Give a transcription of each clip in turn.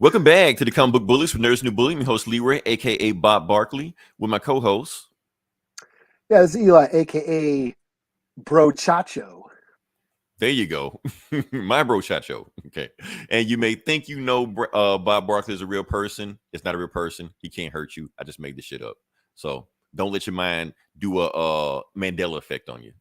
Welcome back to the Comic Book Bullies from Nerds New Bully. I'm your host Leroy, aka Bob Barkley, with my co-host. Yeah, it's Eli, aka Bro Chacho. There you go, my bro Chacho. Okay, and you may think you know Bob Barkley is a real person. It's not a real person. He can't hurt you. I just made this shit up. So don't let your mind do a Mandela effect on you.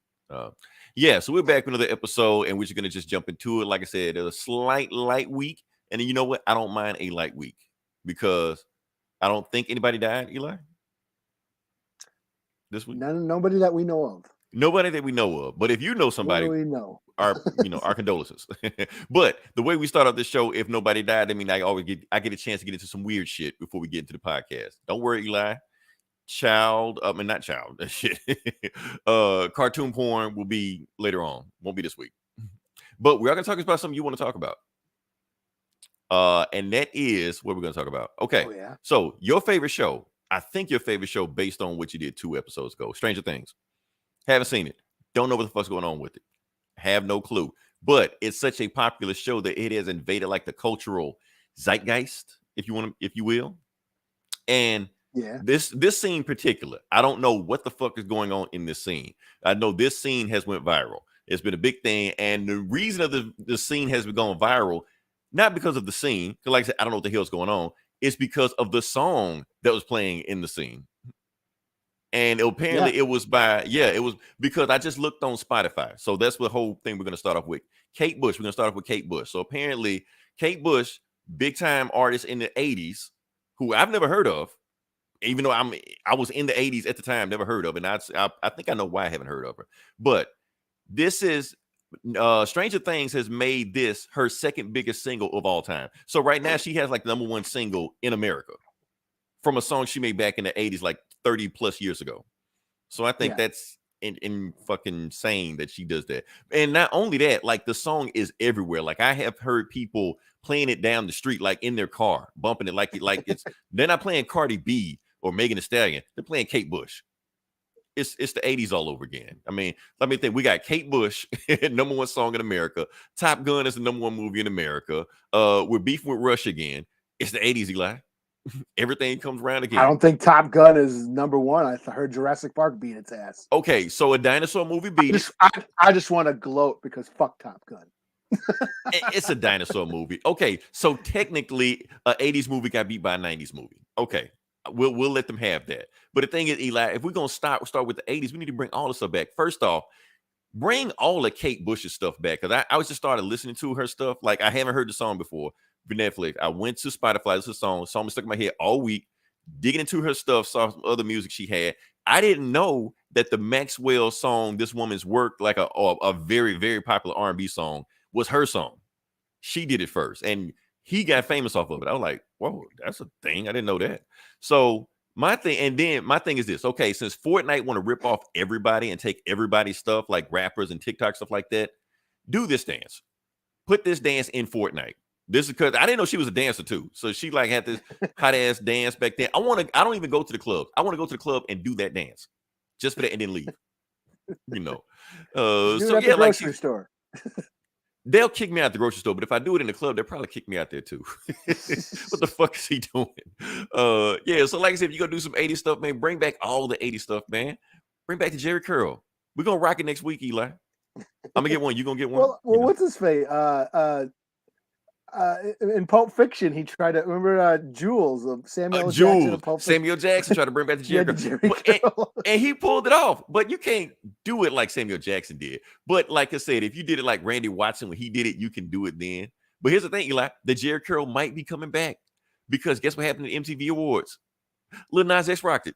Yeah, so we're back with another episode, and we're just gonna just jump into it. Like I said, a slight light week, and then you know what? I don't mind a light week because I don't think anybody died, Eli, this week. Nobody that we know of. Nobody that we know of. But if you know somebody, what do we know? our condolences. But the way we start off this show, if nobody died, I mean, I get a chance to get into some weird shit before we get into the podcast. Don't worry, Eli. Not child shit. Cartoon porn will be later on. Won't be this week. But we are gonna talk about something you want to talk about. And that is what we're gonna talk about. Okay. Oh, yeah. So your favorite show, I think your favorite show based on what you did 2 episodes ago, Stranger Things. Haven't seen it. Don't know what the fuck's going on with it. Have no clue. But it's such a popular show that it has invaded like the cultural zeitgeist, if you will. And yeah, this scene in particular, I don't know what the fuck is going on in this scene. I know this scene has went viral. It's been a big thing, and the reason of the scene has been going viral, not because of the scene, because like I said, I don't know what the hell's going on. It's because of the song that was playing in the scene. And apparently it was because I just looked on Spotify. So that's the whole thing we're going to start off with. Kate Bush. We're going to start off with Kate Bush. So apparently Kate Bush, big time artist in the 80s, who I've never heard of, even though I was in the 80s at the time, never heard of. And I think I know why I haven't heard of her. But this is Stranger Things has made this her second biggest single of all time. So right now she has like the #1 single in America from a song she made back in the 80s, like 30 plus years ago. So I think that's in fucking insane that she does that. And not only that, like the song is everywhere. Like I have heard people playing it down the street, like in their car, bumping it like it's they're not playing Cardi B or Megan Thee Stallion. They're playing Kate Bush. It's the 80s all over again. I mean, let me think. We got Kate Bush, #1 song in America. Top Gun is the #1 movie in America. We're beefing with Russia again. It's the 80s, Eli. Everything comes around again. I don't think Top Gun is #1. I heard Jurassic Park beat its ass. Okay, so a dinosaur movie beat it. I just want to gloat because fuck Top Gun. It's a dinosaur movie. Okay, so technically, an 80s movie got beat by a 90s movie. Okay, we'll let them have that. But the thing is, Eli, if we're gonna start with the 80s, we need to bring all the stuff back. First off, bring all of Kate Bush's stuff back because I was just started listening to her stuff. Like I haven't heard the song before. Netflix. I went to Spotify. This is a song me stuck in my head all week, digging into her stuff, saw some other music she had. I didn't know that the Maxwell song, This Woman's Work, like a very, very popular R&B song, was her song. She did it first, and he got famous off of it. I was like, whoa, that's a thing. I didn't know that. So my thing is this. Okay, since Fortnite want to rip off everybody and take everybody's stuff, like rappers and TikTok stuff like that, do this dance. Put this dance in Fortnite. This is because I didn't know she was a dancer too. So she like had this hot ass dance back then. I don't even go to the club. I want to go to the club and do that dance just for that and then leave. You know. So yeah, like grocery store. They'll kick me out the grocery store, but if I do it in the club, they'll probably kick me out there too. What the fuck is he doing? Yeah, so like I said, if you're gonna do some 80s stuff, man, bring back all the 80s stuff, man. Bring back the Jerry Curl. We're gonna rock it next week, Eli. I'm gonna get one. You gonna get one? Well, what's his face? In Pulp Fiction, he tried to remember Jules of Samuel Jackson. Of Pulp Samuel Jackson tried to bring back the Jerry Curl. And he pulled it off. But you can't do it like Samuel Jackson did. But like I said, if you did it like Randy Watson when he did it, you can do it then. But here's the thing, Eli, the Jerry Curl might be coming back because guess what happened at MTV Awards? Lil Nas X rocked it.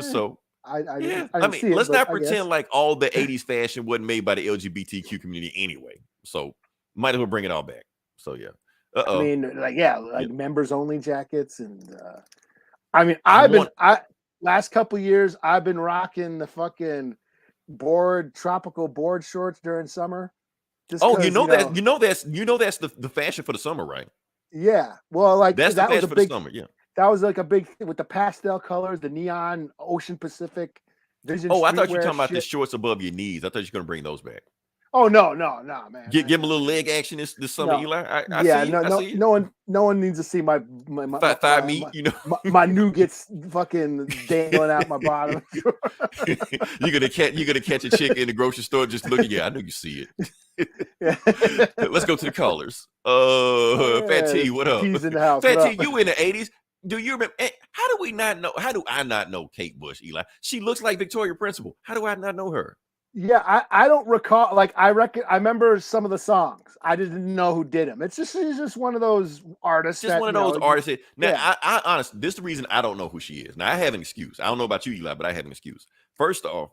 So I mean, let's not pretend like all the 80s fashion wasn't made by the LGBTQ community anyway. So might as well bring it all back. So yeah. I mean, members only jackets and last couple years I've been rocking the fucking tropical board shorts during summer. That's the fashion for the summer, right? Yeah. Well, like that's the fashion for the summer, yeah. That was like a big thing with the pastel colors, the neon Ocean Pacific vision. Oh, I thought you were talking about the shorts above your knees. I thought you were going to bring those back. Oh no, man. Give him a little leg action this summer, No. Eli. I Yeah, see it. I see it. no one needs to see my Thigh meat, you know. my nougats fucking dangling out my bottom. You're gonna catch a chick in the grocery store just looking. Yeah, I know you see it. Let's go to the callers. Fat T, what up? T's in the house. Fat T, you in the 80s. Do you remember? How do we not know? How do I not know Kate Bush, Eli? She looks like Victoria Principal. How do I not know her? Yeah, I don't recall. Like I remember some of the songs. I didn't know who did them. She's just one of those artists. Just one of those artists. Now, yeah. I honestly, this is the reason I don't know who she is. Now, I have an excuse. I don't know about you, Eli, but I have an excuse. First off,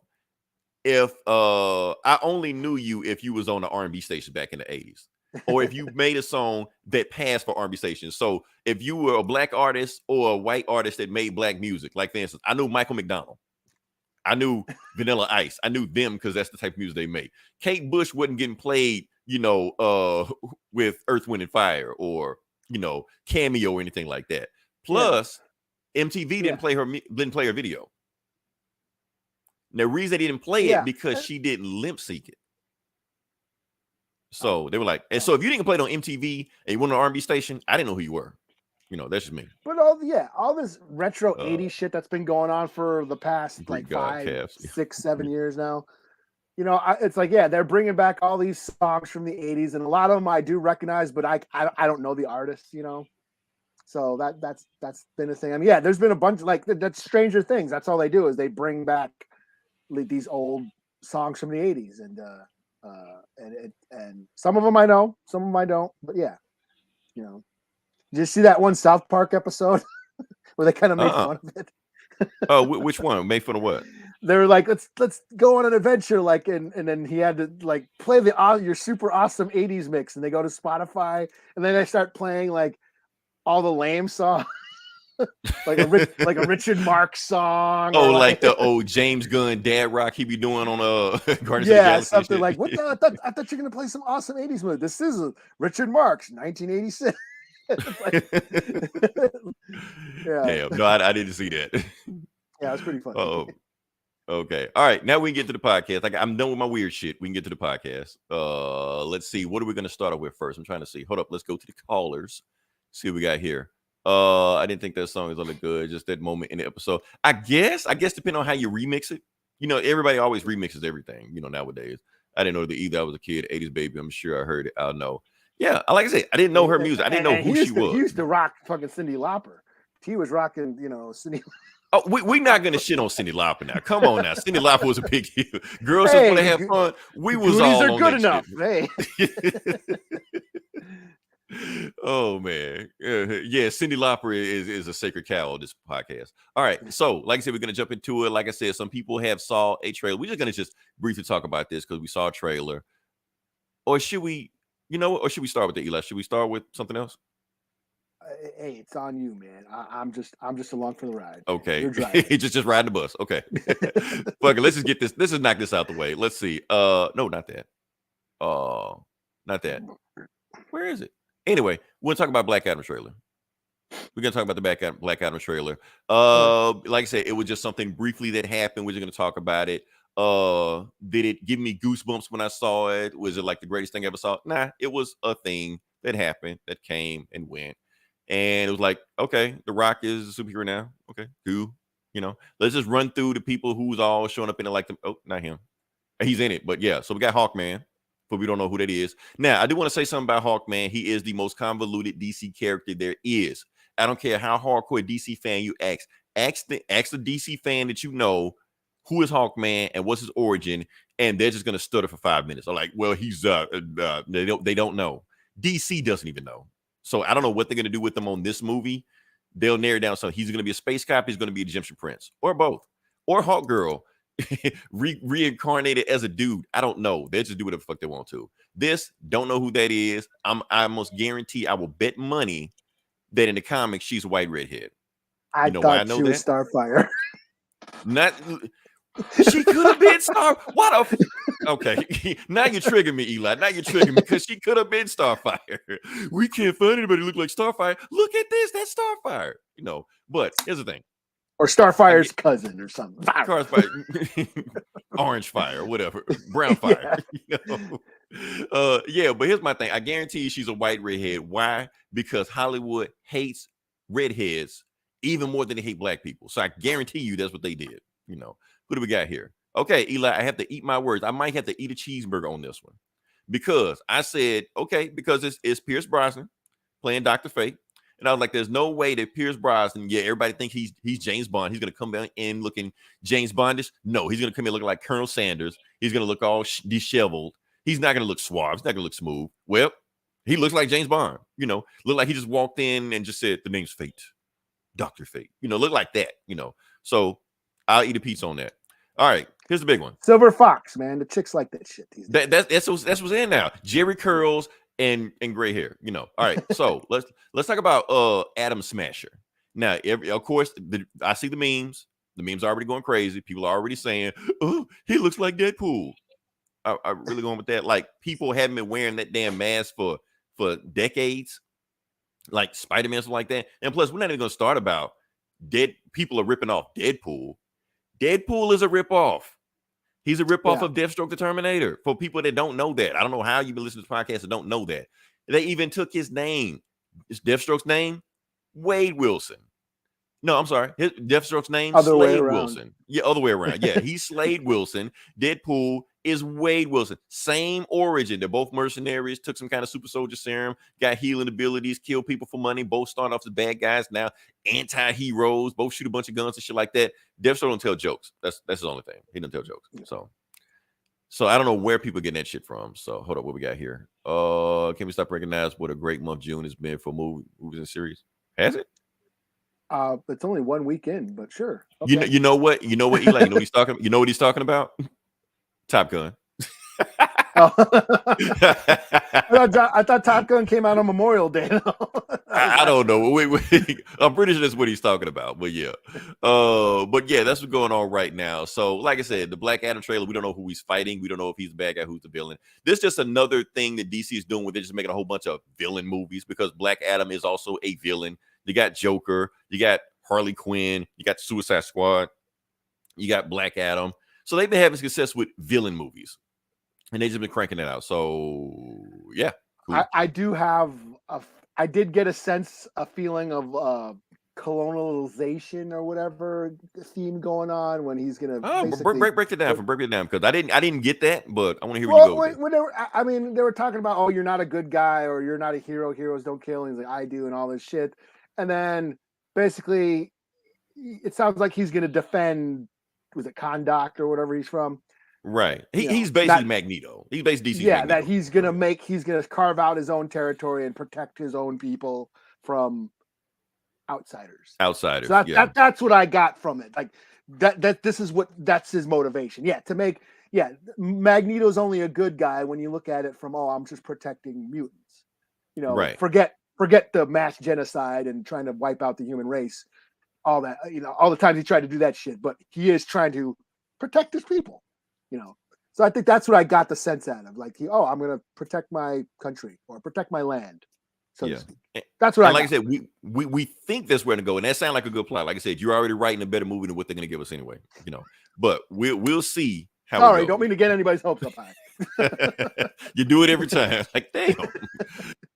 if I only knew you if you was on the R&B station back in the 80s, or if you made a song that passed for R&B stations. So if you were a black artist or a white artist that made black music, like for instance, I knew Michael McDonald. I knew Vanilla Ice. I knew them because that's the type of music they make. Kate Bush wasn't getting played, with Earth, Wind, and Fire or, Cameo or anything like that. Plus, MTV didn't play her video. The reason they didn't play it because she didn't limp sync it. So they were like, and so if you didn't play it on MTV and you went on an R&B station, I didn't know who you were. That's just me. But all this retro 80s shit that's been going on for the past like 5, 6, 7 years now. It's like, they're bringing back all these songs from the 80s, and a lot of them I do recognize, but I don't know the artists, So that's been a thing. I mean, there's been a bunch like that's Stranger Things. That's all they do is they bring back these old songs from the 80s, and some of them I know, some of them I don't. But did you see that one South Park episode where they kind of made fun of it? Oh, which one? Made fun of what? They were like, let's go on an adventure, like, and then he had to like play your super awesome 80s mix, and they go to Spotify, and then they start playing like all the lame songs, like a Richard Marx song. Oh, like the old James Gunn dad rock he be doing on Guardians of the Galaxy. Something like what the? I thought you're gonna play some awesome 80s movie. This is Richard Marx, 1986. Damn, no, I didn't see that. Yeah, it's pretty funny. Oh, okay. All right, now we can get to the podcast. Like, I'm done with my weird shit. We can get to the podcast. Let's see. What are we going to start off with first? I'm trying to see. Hold up. Let's go to the callers. See what we got here. I didn't think that song was all that good. Just that moment in the episode. I guess depending on how you remix it. Everybody always remixes everything. Nowadays. I didn't know that either. I was a kid, 80s baby. I'm sure I heard it. I know. Yeah, like I said, I didn't know her music. I didn't know who she was. He used to rock fucking Cyndi Lauper. He was rocking, Cyndi. Oh, we're not gonna shit on Cyndi Lauper now. Come on now, Cyndi Lauper was a big hit. Girls just want to have fun. We was all on good that enough. Hey. Oh man, yeah. Cyndi Lauper is a sacred cow on this podcast. All right, so like I said, we're gonna jump into it. Like I said, some people have saw a trailer. We're just gonna briefly talk about this because we saw a trailer. Or should we? Or should we start with the Eli? Should we start with something else? Hey, it's on you, man. I'm just along for the ride. Okay, you're driving. just riding the bus. Okay, fuck it. Let's just get this. Let's just knock this out the way. Let's see. No, not that. Not that. Where is it? Anyway, we're gonna talk about Black Adam trailer. We're gonna talk about the Black Adam trailer. Like I said, it was just something briefly that happened. We're just gonna talk about it. Did it give me goosebumps when I saw it? Was it like the greatest thing I ever saw? Nah, it was a thing that happened that came and went, and it was like, okay, The Rock is a superhero now. Okay, cool. Let's just run through the people who's all showing up in it. Like them. Oh, not him. He's in it, but yeah. So we got Hawkman, but we don't know who that is. Now, I do want to say something about Hawkman. He is the most convoluted DC character there is. I don't care how hardcore DC fan you ask. Ask the DC fan that you know. Who is Hawkman and what's his origin? And they're just gonna stutter for 5 minutes. They're like, well, he's they don't know. DC doesn't even know. So I don't know what they're gonna do with him on this movie. They'll narrow it down. So he's gonna be a space cop. He's gonna be an Egyptian prince, or both, or Hawk Girl reincarnated as a dude. I don't know. They just do whatever the fuck they want to. This don't know who that is. I almost guarantee I will bet money that in the comics she's a white redhead. I thought she was Starfire. Not. She could have been What okay. Now you trigger me, Eli. Now you trigger me because she could have been Starfire. We can't find anybody who look like Starfire. Look at this. That's Starfire. But here's the thing. or Starfire's cousin or something. Orange fire, whatever, brown fire. You know? Yeah, but here's my thing. I guarantee you she's a white redhead. Why? Because Hollywood hates redheads even more than they hate black people. So I guarantee you that's what they did. You know, who do we got here? Okay, Eli, I have to eat my words. I might have to eat a cheeseburger on this one because I said, okay, because it's Pierce Brosnan playing Dr. Fate. And I was like, there's no way that Pierce Brosnan, yeah, everybody think he's James Bond. He's going to come in looking James Bondish. No, he's going to come in looking like Colonel Sanders. He's going to look all disheveled. He's not going to look suave. He's not going to look smooth. Well, he looks like James Bond. You know, look like he just walked in and just said, the name's Fate. Dr. Fate. You know, look like that, you know. So I'll eat a pizza on that. All right, here's the big one. Silver Fox, man. The chicks like that shit. That's what's in now. Jerry curls and gray hair, you know. All right, so let's talk about Adam Smasher. Now, of course, I see the memes. The memes are already going crazy. People are already saying, "Oh, he looks like Deadpool." I really going with that. Like people haven't been wearing that damn mask for decades, like Spider-Man, something like that. And plus, we're not even going to start about people are ripping off Deadpool. Deadpool is a ripoff. He's a ripoff of Deathstroke the Terminator. For people that don't know that, I don't know how you've been listening to this podcast and don't know that. They even took his name. It's Deathstroke's name, Wade Wilson. No, I'm sorry. His Deathstroke's name, Slade Wilson. Yeah, other way around. Yeah, he's Slade Wilson. Deadpool is Wade Wilson. Same origin. They're both mercenaries, took some kind of super soldier serum, got healing abilities, kill people for money. Both start off as bad guys, now anti-heroes. Both shoot a bunch of guns and shit like that. Deathstroke don't tell jokes. That's his only thing. He doesn't tell jokes. So I don't know where people getting that shit from. So hold up, what we got here? Can we stop recognize what a great month June has been for movies and series? Has it? It's only 1 weekend, but sure. Okay. You know what, Eli? You know what he's talking. You know what he's talking about? Top Gun. I thought Top Gun came out on Memorial Day. I don't know. I'm pretty sure that's what he's talking about. But yeah, that's what's going on right now. So, like I said, the Black Adam trailer, we don't know who he's fighting. We don't know if he's the bad guy, who's the villain. This is just another thing that DC is doing with it, just making a whole bunch of villain movies because Black Adam is also a villain. You got Joker, you got Harley Quinn, you got Suicide Squad, you got Black Adam. So they've been having success with villain movies, and they've just been cranking it out. So yeah, cool. I did get a feeling of colonialization or whatever theme going on when he's gonna break it down because I didn't get that, but I want to hear where you go. They were talking about, oh, you're not a good guy or you're not a hero. Heroes don't kill. And he's like, I do, and all this shit. And then basically, it sounds like he's gonna defend. Was it Kahndaq or whatever he's from? Right. He's basically Magneto. He's basically DC. Yeah, Magneto. that he's gonna carve out his own territory and protect his own people from outsiders. So that's what I got from it. Like that's his motivation. Magneto's only a good guy when you look at it from, I'm just protecting mutants. You know, right. Forget the mass genocide and trying to wipe out the human race. All that, all the times he tried to do that shit, but he is trying to protect his people, So I think that's what I got the sense out of. Like, I'm going to protect my country or protect my land. So to speak. That's what I said. We think that's where to go, and that sounds like a good plot. Like I said, you're already writing a better movie than what they're going to give us anyway. But we'll see how. Sorry, don't mean to get anybody's hopes up high. You do it every time. Like, damn.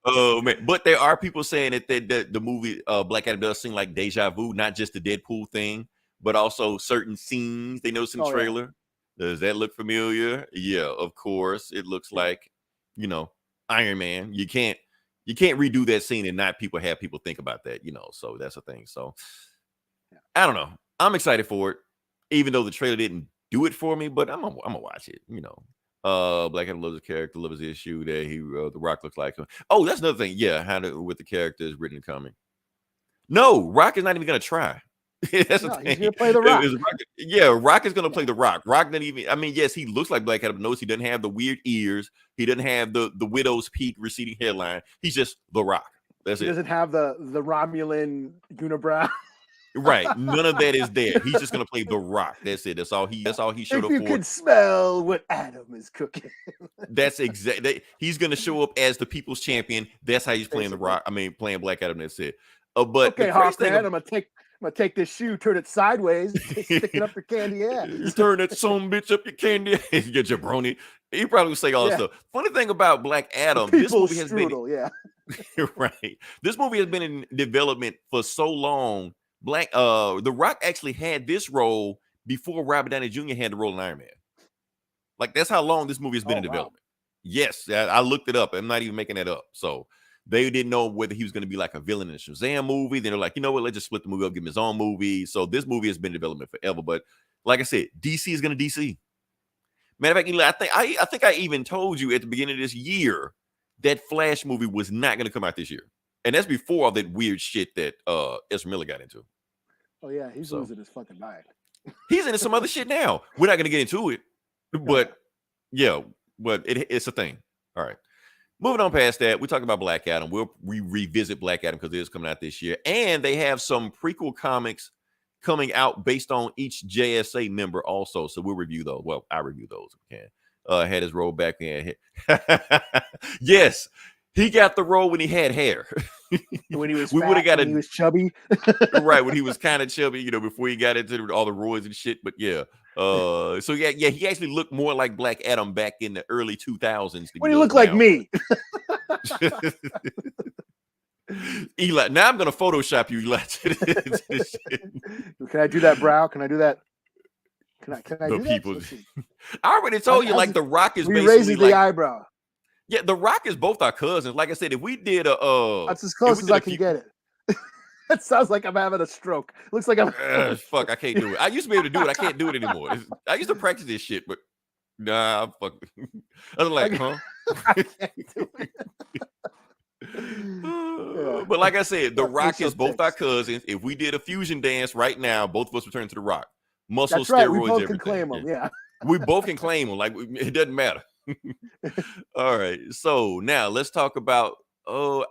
Oh man, but there are people saying that the movie Black Adam does seem like deja vu, not just the Deadpool thing, but also certain scenes they noticed in the trailer. Yeah. Does that look familiar? Yeah, of course. It looks like, Iron Man. You can't redo that scene and not have people think about that, So that's a thing. So I don't know. I'm excited for it, even though the trailer didn't do it for me, but I'm gonna watch it, Black Adam loves his character, loves his issue that the Rock looks like him. Oh, that's another thing. Yeah, with the character is written and coming. No, Rock is not even gonna try. That's the thing. He's gonna play the Rock. Rock is gonna play the Rock. Rock doesn't even. Yes, he looks like Black Adam. Notice he doesn't have the weird ears. He doesn't have the widow's peak receding hairline. He's just the Rock. That's it. He doesn't have the Romulan unibrow. Right, none of that is there. He's just gonna play the Rock. That's it. That's all he showed up for. If you could smell what Adam is cooking. That's exactly. He's gonna show up as the people's champion. That's how he's playing the Rock. Playing Black Adam. That's it. But okay, Hawkman, I'm gonna gonna take this shoe, turn it sideways, stick it up your candy ass. Turn that son bitch up your candy ass. You get jabroni. He probably would say all this stuff. Funny thing about Black Adam, this movie has been right. This movie has been in development for so long. The Rock actually had this role before Robert Downey Jr. had the role in Iron Man. Like, that's how long this movie has been in development. Yes, I looked it up. I'm not even making that up. So they didn't know whether he was going to be like a villain in a Shazam movie. Then they're like, you know what? Let's just split the movie up, give him his own movie. So this movie has been in development forever. But like I said, DC is going to DC. Matter of fact, Eli, I think I even told you at the beginning of this year that Flash movie was not going to come out this year. And that's before all that weird shit that Ezra Miller got into. Oh, yeah. He's losing his fucking mind. He's into some other shit now. We're not going to get into it. But, yeah, but it's a thing. All right. Moving on past that, we talk about Black Adam. We'll revisit Black Adam because it is coming out this year. And they have some prequel comics coming out based on each JSA member also. So we'll review those. Well, I review those if we can. Had his role back in. Yes, he got the role when he had hair. When he was he was chubby. Right, when he was kind of chubby, before he got into all the roids and shit. But yeah. So yeah, he actually looked more like Black Adam back in the early 2000s. When he looked like me. Eli, now I'm gonna Photoshop you, Eli. Can I do that brow? Can I do that? Can I do people. That? I already told you, like, The Rock is basically raising the like, eyebrow. Yeah, The Rock is both our cousins. Like I said, if we did a that's as close as I can get it. That sounds like I'm having a stroke. Looks like I'm fuck, I can't do it. I used to be able to do it. I can't do it anymore. I used to practice this shit, but nah, fuck. I was like, huh? I can't do it. But like I said, The Rock is both our cousins. If we did a fusion dance right now, both of us return to The Rock. Muscle, that's right. steroids, We both everything. can claim them. Yeah. We both can claim them. Like, it doesn't matter. All right. So now let's talk about, I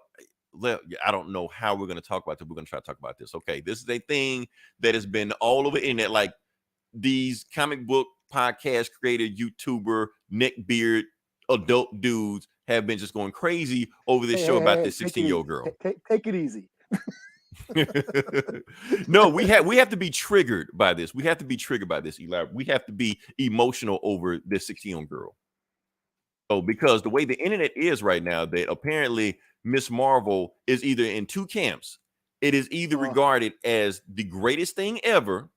don't know how we're going to talk about this. We're going to try to talk about this. Okay. This is a thing that has been all over the internet. Like, these comic book podcast creator, YouTuber, neckbeard, adult dudes have been just going crazy over this show about this 16-year-old girl. Take it easy. No, we have to be triggered by this. We have to be triggered by this, Eli. We have to be emotional over this 16-year-old girl. So, because the way the internet is right now, that apparently Miss Marvel is either in two camps. It is either regarded as the greatest thing ever,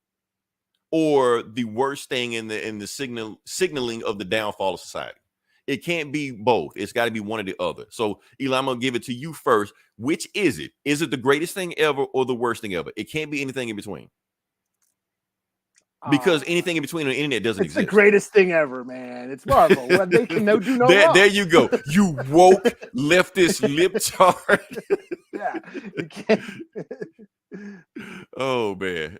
or the worst thing in the signaling of the downfall of society. It can't be both. It's got to be one or the other. So, Eli, I'm going to give it to you first. Which is it? Is it the greatest thing ever or the worst thing ever? It can't be anything in between. Because anything in between on the internet doesn't exist. It's the greatest thing ever, man. It's Marvel. They can do no wrong. There you go. You woke leftist libtard. Yeah. You can't. Oh man.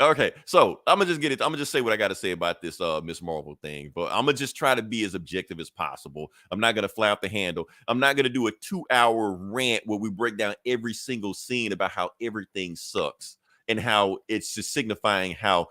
Okay, so I'm gonna just get it. I'm gonna just say what I got to say about this Miss Marvel thing, but I'm gonna just try to be as objective as possible. I'm not gonna fly off the handle. I'm not gonna do a 2-hour rant where we break down every single scene about how everything sucks and how it's just signifying how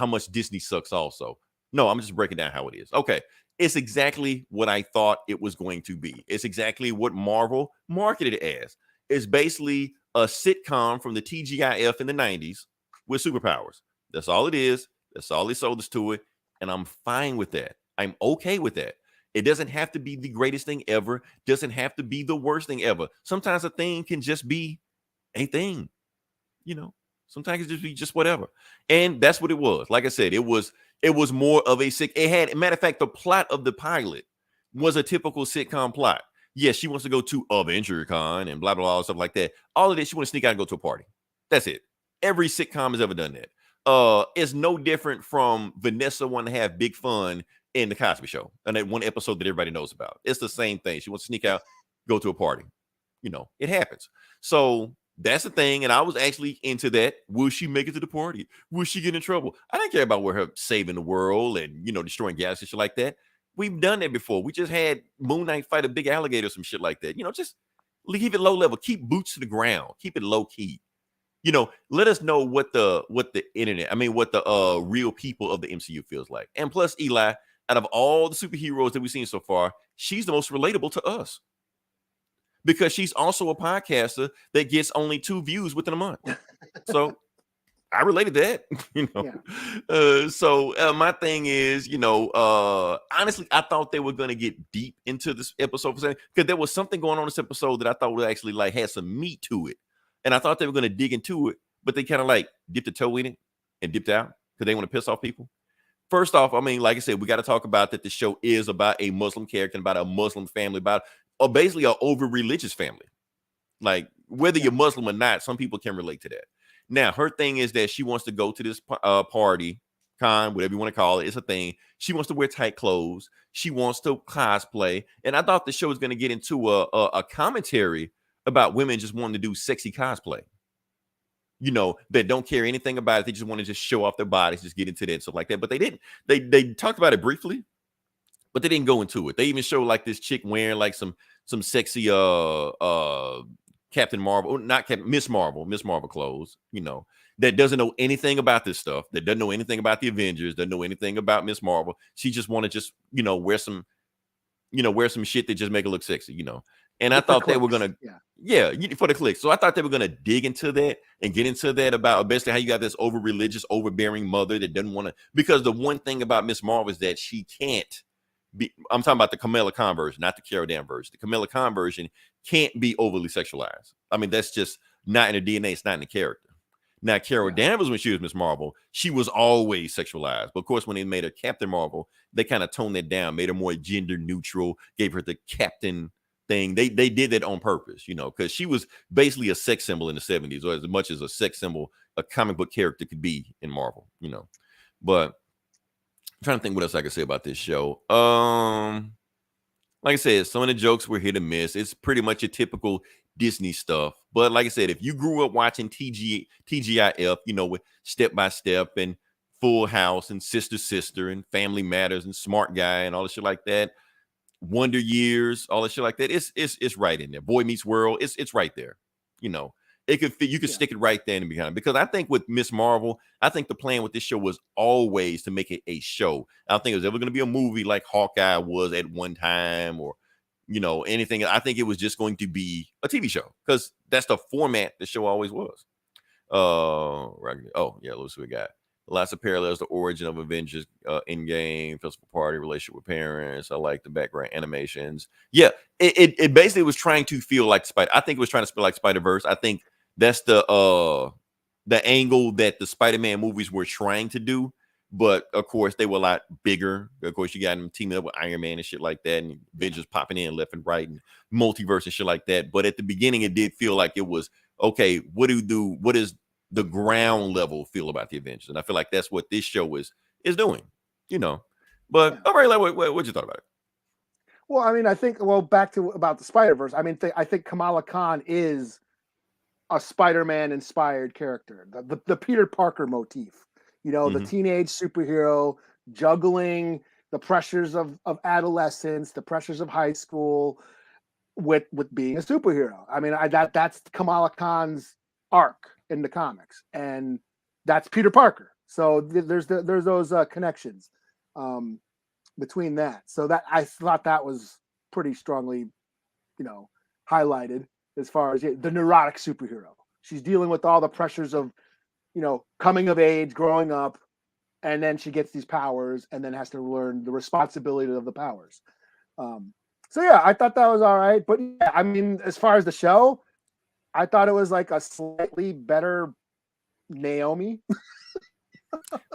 much Disney sucks also. No, I'm just breaking down how it is. Okay, it's exactly what I thought it was going to be. It's exactly what Marvel marketed it as. It's basically a sitcom from the TGIF in the 90s with superpowers. That's all it is. That's all they sold us to it. And I'm fine with that. I'm okay with that. It doesn't have to be the greatest thing ever. Doesn't have to be the worst thing ever. Sometimes a thing can just be a thing. Sometimes it just be just whatever. And that's what it was. Like I said, it was more of a matter of fact, the plot of the pilot was a typical sitcom plot. Yes, she wants to go to Avenger Con and blah, blah, blah, stuff like that. All of this, she wants to sneak out and go to a party. That's it. Every sitcom has ever done that. It's no different from Vanessa wanting to have big fun in The Cosby Show. And that one episode that everybody knows about. It's the same thing. She wants to sneak out, go to a party. It happens. So that's the thing. And I was actually into that. Will she make it to the party? Will she get in trouble? I didn't care about her saving the world and, destroying galaxies, shit like that. We've done that before. We just had Moon Knight fight a big alligator, some shit like that. Just leave it low level. Keep boots to the ground. Keep it low key. Let us know what the internet, what the real people of the MCU feels like. And plus, Eli, out of all the superheroes that we've seen so far, she's the most relatable to us. Because she's also a podcaster that gets only 2 views within a month. So I related to that, you know. Yeah. So my thing is, you know, honestly, I thought they were gonna get deep into this episode because there was something going on in this episode that I thought was actually like had some meat to it, and I thought they were gonna dig into it, but they kind of like dipped a toe in it and dipped out because they want to piss off people. First off, I mean, like I said, we got to talk about that the show is about a Muslim character, about a Muslim family, about basically a over religious family. Like whether you're Muslim or not, some people can relate to that. Now, her thing is that she wants to go to this party, con, whatever you want to call it. It's a thing. She wants to wear tight clothes. She wants to cosplay. And I thought the show was going to get into a commentary about women just wanting to do sexy cosplay. You know, that don't care anything about it. They just want to just show off their bodies, just get into that and stuff like that. But they didn't. They talked about it briefly, but they didn't go into it. They even show like this chick wearing like some sexy Captain Marvel, not Captain, Miss Marvel clothes, you know, that doesn't know anything about this stuff, that doesn't know anything about the Avengers, doesn't know anything about Miss Marvel. She just want to just, you know, wear some shit that just make it look sexy, you know. And I thought they were gonna, for the clicks. So I thought they were gonna dig into that and get into that about basically how you got this over religious, overbearing mother that doesn't want to. Because the one thing about Miss Marvel is that she can't be. I'm talking about the Kamala Khan version, not the Carol Danvers version. The Kamala Khan version can't be overly sexualized. I mean, that's just not in the DNA. It's not in the character. Now, Carol Danvers, when she was Miss Marvel, she was always sexualized. But of course, when they made her Captain Marvel, they kind of toned that down, made her more gender neutral, gave her the captain thing. They did that on purpose, you know, because she was basically a sex symbol in the 70s, or as much as a sex symbol a comic book character could be in Marvel, you know. But I'm trying to think what else I could say about this show. Like I said, some of the jokes were hit or miss. It's pretty much a typical Disney stuff. But like I said, if you grew up watching TGIF, you know, with Step by Step and Full House and Sister and Family Matters and Smart Guy and all the shit like that, Wonder Years, all the shit like that, it's right in there. Boy Meets World, it's right there. You know, it could fit, you could stick it right there in the behind. Because I think with Miss Marvel, I think the plan with this show was always to make it a show. I don't think it was ever going to be a movie like Hawkeye was at one time, or you know, anything. I think it was just going to be a TV show because that's the format the show always was. Oh yeah, let's see what we got. Lots of parallels to origin of Avengers, Endgame, Festival Party, relationship with parents. I like the background animations. Yeah, it basically was trying to feel like Spider. I think it was trying to feel like Spider-Verse. I think that's the angle that the Spider-Man movies were trying to do. But of course, they were a lot bigger. Of course, you got them teaming up with Iron Man and shit like that, and Avengers popping in left and right, and multiverse and shit like that. But at the beginning, it did feel like it was okay. What is the ground level feel about the Avengers? And I feel like that's what this show is doing, you know. But all right, like, what you thought about it? Well, I mean, I think back to about the Spider-Verse. I mean, I think Kamala Khan is a Spider-Man inspired character. The Peter Parker motif, you know, the teenage superhero juggling the pressures of adolescence, the pressures of high school, with being a superhero. I mean, that's Kamala Khan's arc in the comics, and that's Peter Parker. So there's those connections between that. So that I thought that was pretty strongly, you know, highlighted as far as the neurotic superhero. She's dealing with all the pressures of, you know, coming of age, growing up, and then she gets these powers, and then has to learn the responsibility of the powers. So yeah, I thought that was all right. But yeah, I mean, as far as the show, I thought it was like a slightly better Naomi.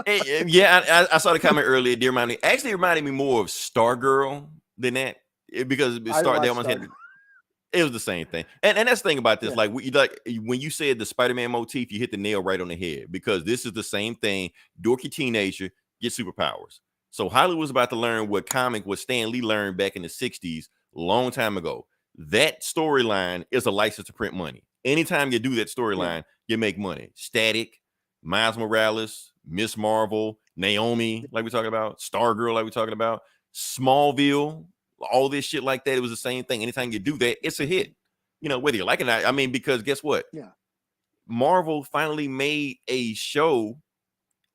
Yeah, I saw the comment earlier. It reminded me more of Stargirl than that, because it was the same thing. And that's the thing about this. Like when you said the Spider-Man motif, you hit the nail right on the head, because this is the same thing. Dorky teenager gets superpowers. So Hollywood was about to learn what Stan Lee learned back in the 60s, long time ago. That storyline is a license to print money. Anytime you do that storyline, you make money. Static, Miles Morales, Miss Marvel, Naomi, like we're talking about, Stargirl, like we're talking about, Smallville, all this shit like that. It was the same thing. Anytime you do that, it's a hit. You know, whether you like it or not. I mean, because guess what? Yeah. Marvel finally made a show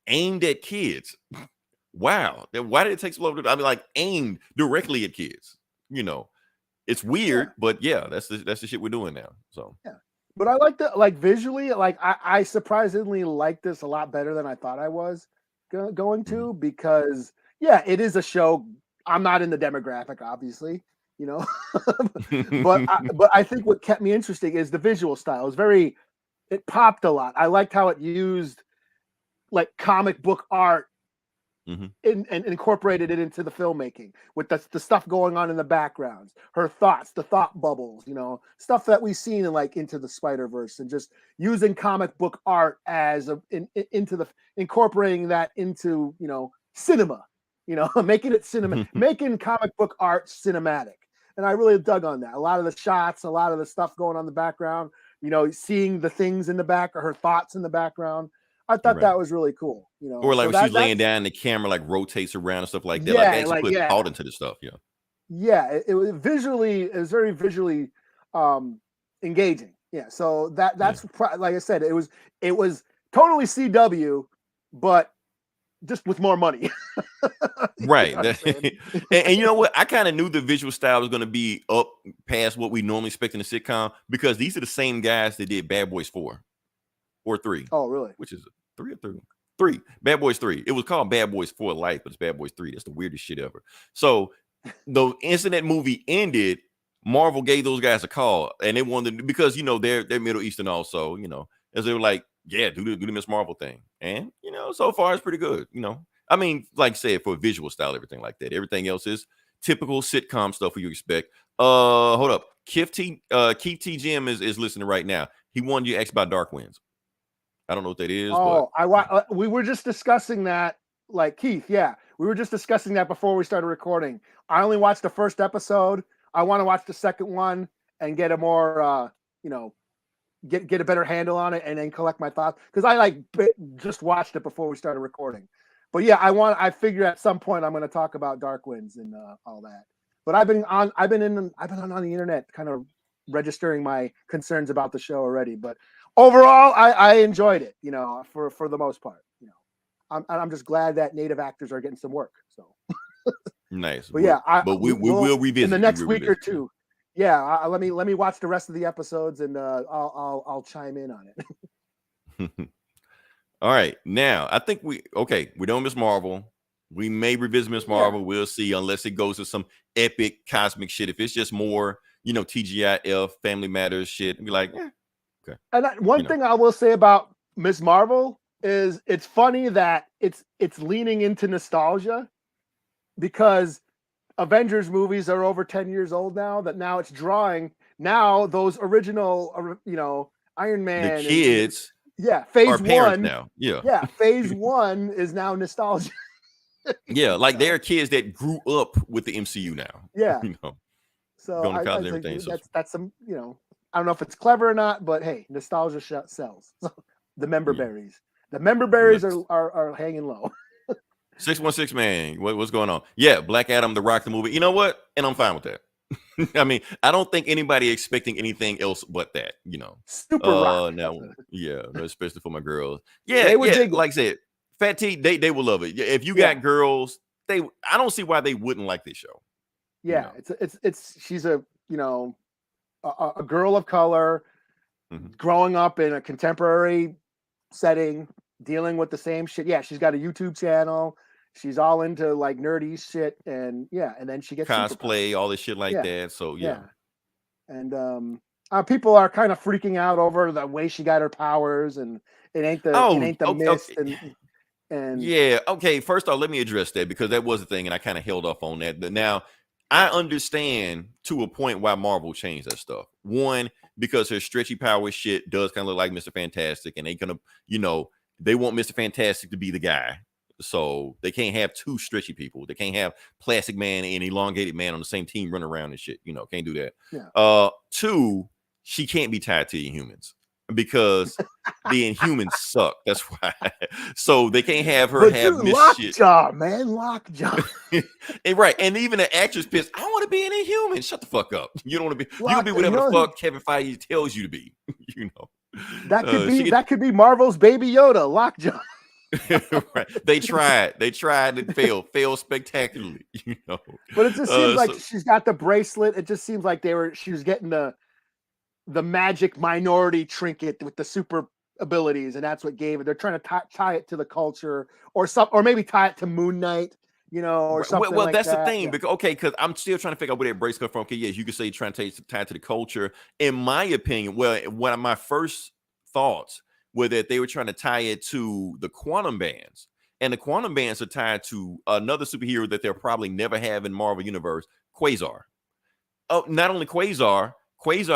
aimed at kids. Wow. Why did it take so long? I mean, like aimed directly at kids. You know, it's weird, but yeah, that's the shit we're doing now. So But I like the visually, like I surprisingly like this a lot better than I thought I was going to, because yeah, it is a show. I'm not in the demographic, obviously, you know, but I think what kept me interesting is the visual style. It popped a lot. I liked how it used like comic book art and incorporated it into the filmmaking with the stuff going on in the backgrounds, her thoughts, the thought bubbles, you know, stuff that we've seen in like Into the Spider-Verse, and just using comic book art as incorporating that into, you know, cinema, you know, making it cinema, making comic book art cinematic. And I really dug on that. A lot of the shots, a lot of the stuff going on in the background, you know, seeing the things in the back or her thoughts in the background. I thought that was really cool, you know. Or like when she's laying down, the camera like rotates around and stuff like that. Yeah, like actually put thought into the stuff. Yeah. Yeah, it was very visually engaging. Yeah, so that's like I said, it was totally CW, but just with more money. Right. And you know what? I kind of knew the visual style was going to be up past what we normally expect in a sitcom, because these are the same guys that did Bad Boys 4 or 3. Oh, really? Which is it? 3 or 3? 3. Bad Boys 3. It was called Bad Boys 4 Life, but it's Bad Boys 3. That's the weirdest shit ever. So the instant that movie ended, Marvel gave those guys a call, and they wanted to, because you know they're Middle Eastern also, you know, as they were like, yeah, do the Miss Marvel thing, and you know, so far it's pretty good, you know. I mean, like I said, for visual style, everything like that. Everything else is typical sitcom stuff you expect. Hold up, Keith T. Jim is listening right now. He wanted you to ask about Dark Winds. I don't know what that is. Oh, we were just discussing that, like Keith. Yeah, we were just discussing that before we started recording. I only watched the first episode. I want to watch the second one and get a more, you know, get a better handle on it, and then collect my thoughts, because I just watched it before we started recording. But yeah, I figure at some point I'm going to talk about Dark Winds and all that. But I've been on the internet kind of registering my concerns about the show already. But overall, I enjoyed it, you know, for the most part. You know, I'm just glad that native actors are getting some work. So nice. But yeah, we will revisit in the next week or two. Yeah, let me watch the rest of the episodes, and I'll chime in on it. All right, now I think we're doing Miss Marvel. We may revisit Miss Marvel. Yeah. We'll see, unless it goes to some epic cosmic shit. If it's just more, you know, TGIF, Family Matters shit, be like, okay. And one thing I will say about Miss Marvel is it's funny that it's leaning into nostalgia, because Avengers movies are over 10 years old now, that now it's drawing now those original, you know, Iron Man. The kids. Phase one now. Phase one is now nostalgia. Yeah, like there are kids that grew up with the MCU now. Yeah. You know, so I think that's some, you know, I don't know if it's clever or not, but hey, nostalgia sells. The member berries. The member berries are hanging low. 616 man, what's going on? Yeah, Black Adam, The Rock, the movie. You know what? And I'm fine with that. I mean, I don't think anybody expecting anything else but that, you know. Super rock. Now, especially for my girls. Yeah, like I said, Fat T, they will love it. If you got girls, I don't see why they wouldn't like this show. Yeah, you know? She's a, you know, a girl of color, growing up in a contemporary setting, dealing with the same shit. Yeah, she's got a YouTube channel. She's all into like nerdy shit, and then she gets cosplay, all this shit like that. So and people are kind of freaking out over the way she got her powers, and it ain't the mist. And yeah, okay. First off, let me address that, because that was the thing, and I kind of held off on that. But now I understand to a point why Marvel changed that stuff. One, because her stretchy power shit does kind of look like Mr. Fantastic, and they kind of, you know, they want Mr. Fantastic to be the guy. So they can't have two stretchy people. They can't have Plastic Man and Elongated Man on the same team running around and shit. You know, can't do that. Yeah. Two, she can't be tied to Inhumans, because the Inhumans suck. That's why. So they can't have her have Lockjaw, man, Lockjaw. And right, and even the actress pissed. I want to be an Inhuman. Shut the fuck up. You don't want to be. You can be whatever the fuck Kevin Feige tells you to be. You know. That could be Marvel's Baby Yoda, Lockjaw. Right. They tried and failed spectacularly, you know. But it just seems like she's got the bracelet. It just seems like she was getting the the magic minority trinket with the super abilities, and that's what gave it. They're trying to tie it to the culture, or maybe tie it to Moon Knight, or something. Well, like that's that. the thing. Because because I'm still trying to figure out where that brace comes from. Okay, yes, you could say you're trying to tie it to the culture. In my opinion, well, one of my first thoughts were that they were trying to tie it to the quantum bands. And the quantum bands are tied to another superhero that they'll probably never have in Marvel Universe, Quasar. Oh, not only Quasar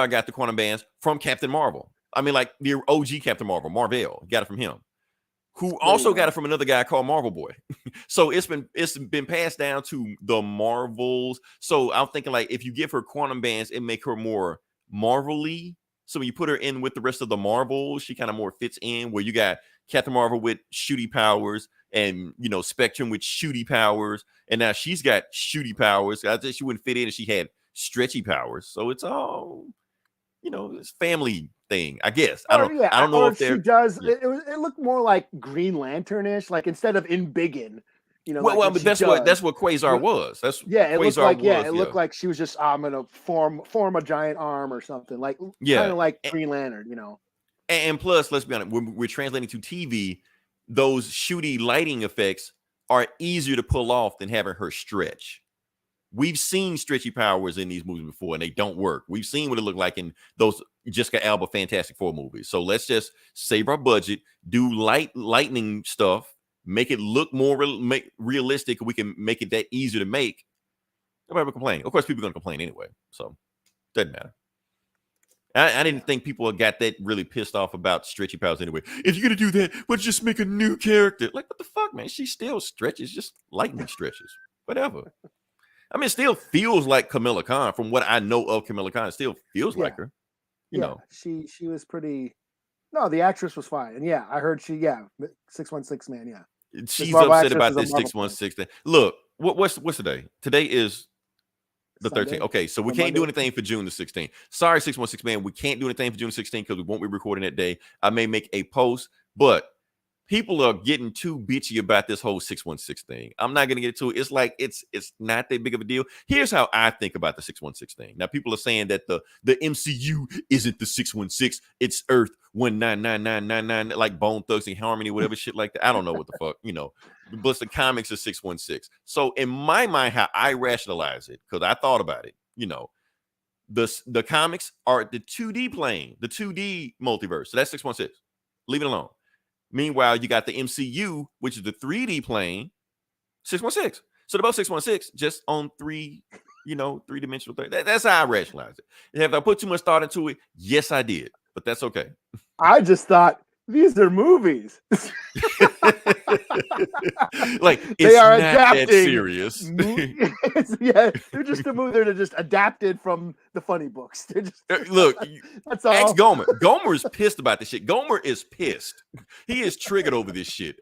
got the quantum bands from Captain Marvel. I mean, like the OG Captain Marvel, Marvel, got it from him, who also got it from another guy called Marvel Boy. So it's been passed down to the Marvels. So I'm thinking, like, if you give her quantum bands, it make her more Marvel-y. So when you put her in with the rest of the Marvels, she kind of more fits in, where you got Captain Marvel with shooty powers, and Spectrum with shooty powers, and now she's got shooty powers. I think she wouldn't fit in if she had stretchy powers. So it's all, it's family thing, I guess. I don't know if she does. Yeah. It looked more like Green Lantern-ish, like instead of Embiggen. But that's what Quasar was. That's it looked like it looked like she was just gonna form a giant arm or something, like kind of like Green Lantern, And plus, let's be honest, when we're translating to TV, those shooty lighting effects are easier to pull off than having her stretch. We've seen stretchy powers in these movies before, and they don't work. We've seen what it looked like in those Jessica Alba Fantastic Four movies. So let's just save our budget, do lightning stuff, make it look more realistic. We can make it that easier to make. Nobody will complain. Of course, people are going to complain anyway, so doesn't matter. I didn't think people got that really pissed off about stretchy powers anyway. If you're going to do that, let's just make a new character. Like, what the fuck, man? She still stretches, just lightning stretches. Whatever. I mean, it still feels like Kamala Khan. From what I know of Kamala Khan, it still feels like her. You know. She was pretty. No, the actress was fine. And I heard 616 man, She's upset about this 616 thing. Look, what's today? Today is the 13th. Okay, so we can't do anything for June the 16th. Sorry, 616 man, we can't do anything for June 16th because we won't be recording that day. I may make a post, but people are getting too bitchy about this whole 616 thing. I'm not going to get into it. It's like it's not that big of a deal. Here's how I think about the 616 thing. Now, people are saying that the MCU isn't the 616. It's Earth 199999, like Bone Thugs and Harmony, whatever shit like that. I don't know what the fuck, But the comics are 616. So in my mind, how I rationalize it, because I thought about it, the comics are the 2D plane, the 2D multiverse. So that's 616. Leave it alone. Meanwhile, you got the MCU, which is the 3D plane, 616. So they're both 616, just on three-dimensional thing. That's how I rationalize it. And if I put too much thought into it, yes, I did. But that's okay. I just thought, these are movies. Like, they are adapting. That serious. They're just a movie. They're just adapted from the funny books. Look, that's all. Ask Gomer. Gomer is pissed about this shit. Gomer is pissed. He is triggered over this shit.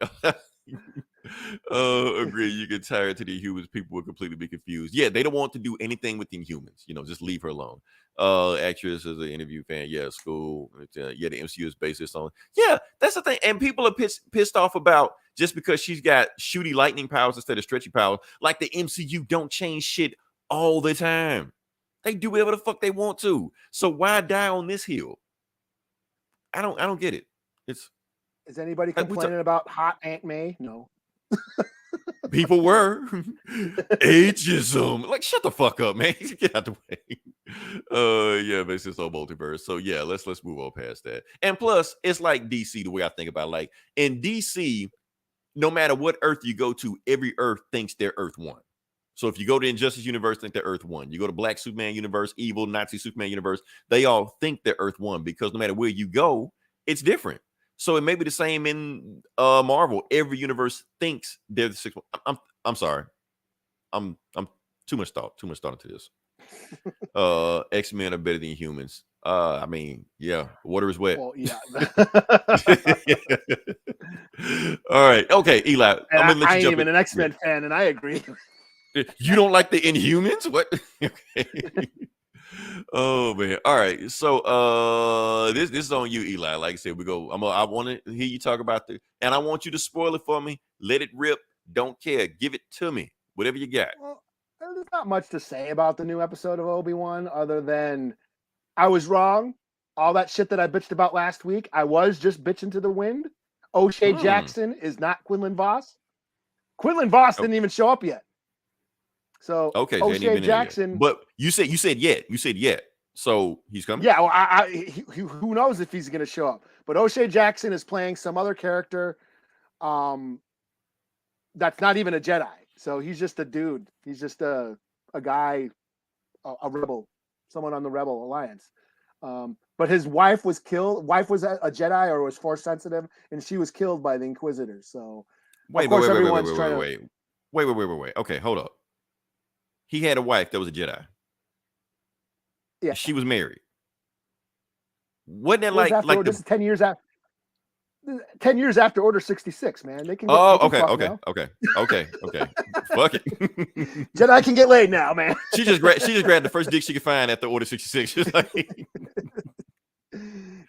Agree. You get tired to the humans. People will completely be confused. Yeah, they don't want to do anything with the Inhumans. Just leave her alone. Actress is an interview fan. Yeah, school. The MCU is basis on. Yeah, that's the thing. And people are pissed off about just because she's got shooty lightning powers instead of stretchy powers. Like the MCU don't change shit all the time. They do whatever the fuck they want to. So why die on this hill? I don't get it. Is anybody complaining about hot Aunt May? No. People were. Ageism. Like, shut the fuck up, man. Get out the way. But it's just all multiverse. So yeah, let's move on past that. And plus, it's like DC, the way I think about it. Like in DC, no matter what Earth you go to, every Earth thinks they're Earth 1. So if you go to Injustice Universe, think they're Earth 1. You go to Black Superman Universe, evil Nazi Superman Universe, they all think they're Earth 1 because no matter where you go, it's different. So it may be the same in Marvel. Every universe thinks they're the 6. I'm sorry. I'm too much thought into this. X-Men are better than humans. I mean, yeah, water is wet. Well, yeah. All right. Okay, Eli. I ain't even an X-Men fan, and I agree. You don't like the Inhumans? What? Okay. Oh man. All right. So this is on you, Eli. Like I said, I want to hear you talk about and I want you to spoil it for me. Let it rip. Don't care. Give it to me. Whatever you got. Well, there's not much to say about the new episode of Obi-Wan other than I was wrong. all that shit that I bitched about last week, I was just bitching to the wind. O'Shea Jackson is not Quinlan Voss. Quinlan Voss didn't even show up yet. So okay, O'Shea Jackson. But you said yet. You said yet. So he's coming. Yeah, well, who knows if he's going to show up? But O'Shea Jackson is playing some other character. That's not even a Jedi. So he's just a dude. He's just a guy, a rebel, someone on the Rebel Alliance. But his wife was killed. Wife was a Jedi or was Force sensitive, and she was killed by the Inquisitors. So wait. Okay, hold up. He had a wife that was a Jedi. Yeah, she was married. Wasn't that like this is 10 years after? 10 years after Order 66, man. They can. Okay. Fuck it. Jedi can get laid now, man. She just grabbed the first dick she could find after Order 66. She's like,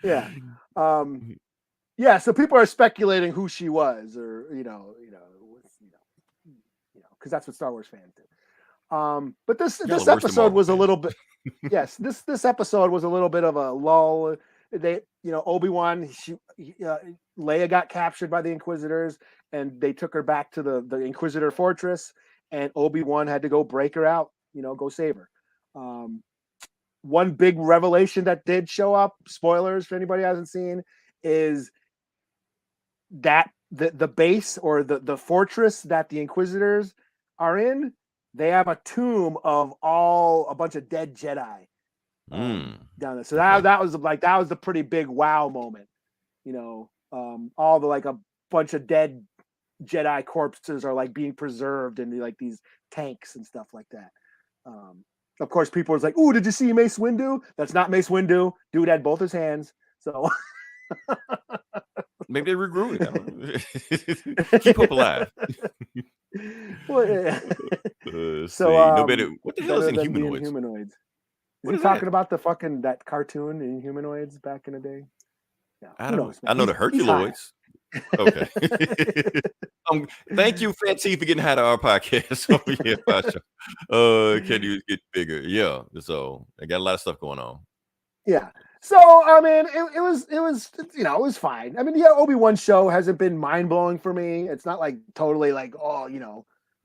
yeah, yeah. So people are speculating who she was, or because that's what Star Wars fans do. But this episode was a little bit. Yes, this episode was a little bit of a lull. They, Obi-Wan, Leia got captured by the Inquisitors, and they took her back to the Inquisitor fortress, and Obi-Wan had to go break her out, go save her. One big revelation that did show up, spoilers for anybody who hasn't seen, is that the base or the fortress that the Inquisitors are in, they have a tomb of a bunch of dead Jedi. Down there. So that was the pretty big wow moment. All the a bunch of dead Jedi corpses are like being preserved in like these tanks and stuff like that. Of course, people was like, "Oh, did you see Mace Windu?" That's not Mace Windu. Dude had both his hands. So maybe they regrew it. Keep hope alive. Well, yeah. No better. What the hell is Inhumanoids? Is he talking about that cartoon Inhumanoids back in the day? Yeah, I know the Herculoids. Okay. Thank you, Fat T, for getting high to our podcast. Can you get bigger? Yeah. So I got a lot of stuff going on. Yeah. So I mean, it was fine. I mean, yeah, Obi-Wan show hasn't been mind blowing for me. It's not like totally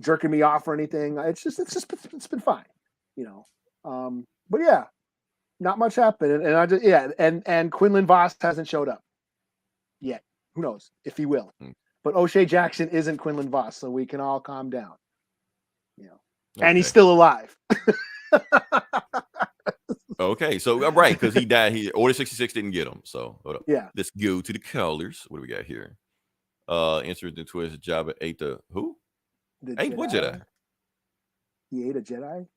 jerking me off or anything. It's been fine. But yeah, not much happened, and Quinlan Voss hasn't showed up yet. Who knows if he will? But O'Shea Jackson isn't Quinlan Voss, so we can all calm down. And he's still alive. Okay, so right, because he died. Order 66 didn't get him. So hold up. Yeah, let's go to the colors. What do we got here? Answered the twist. Jabba ate the who? Ate what Jedi? He ate a Jedi.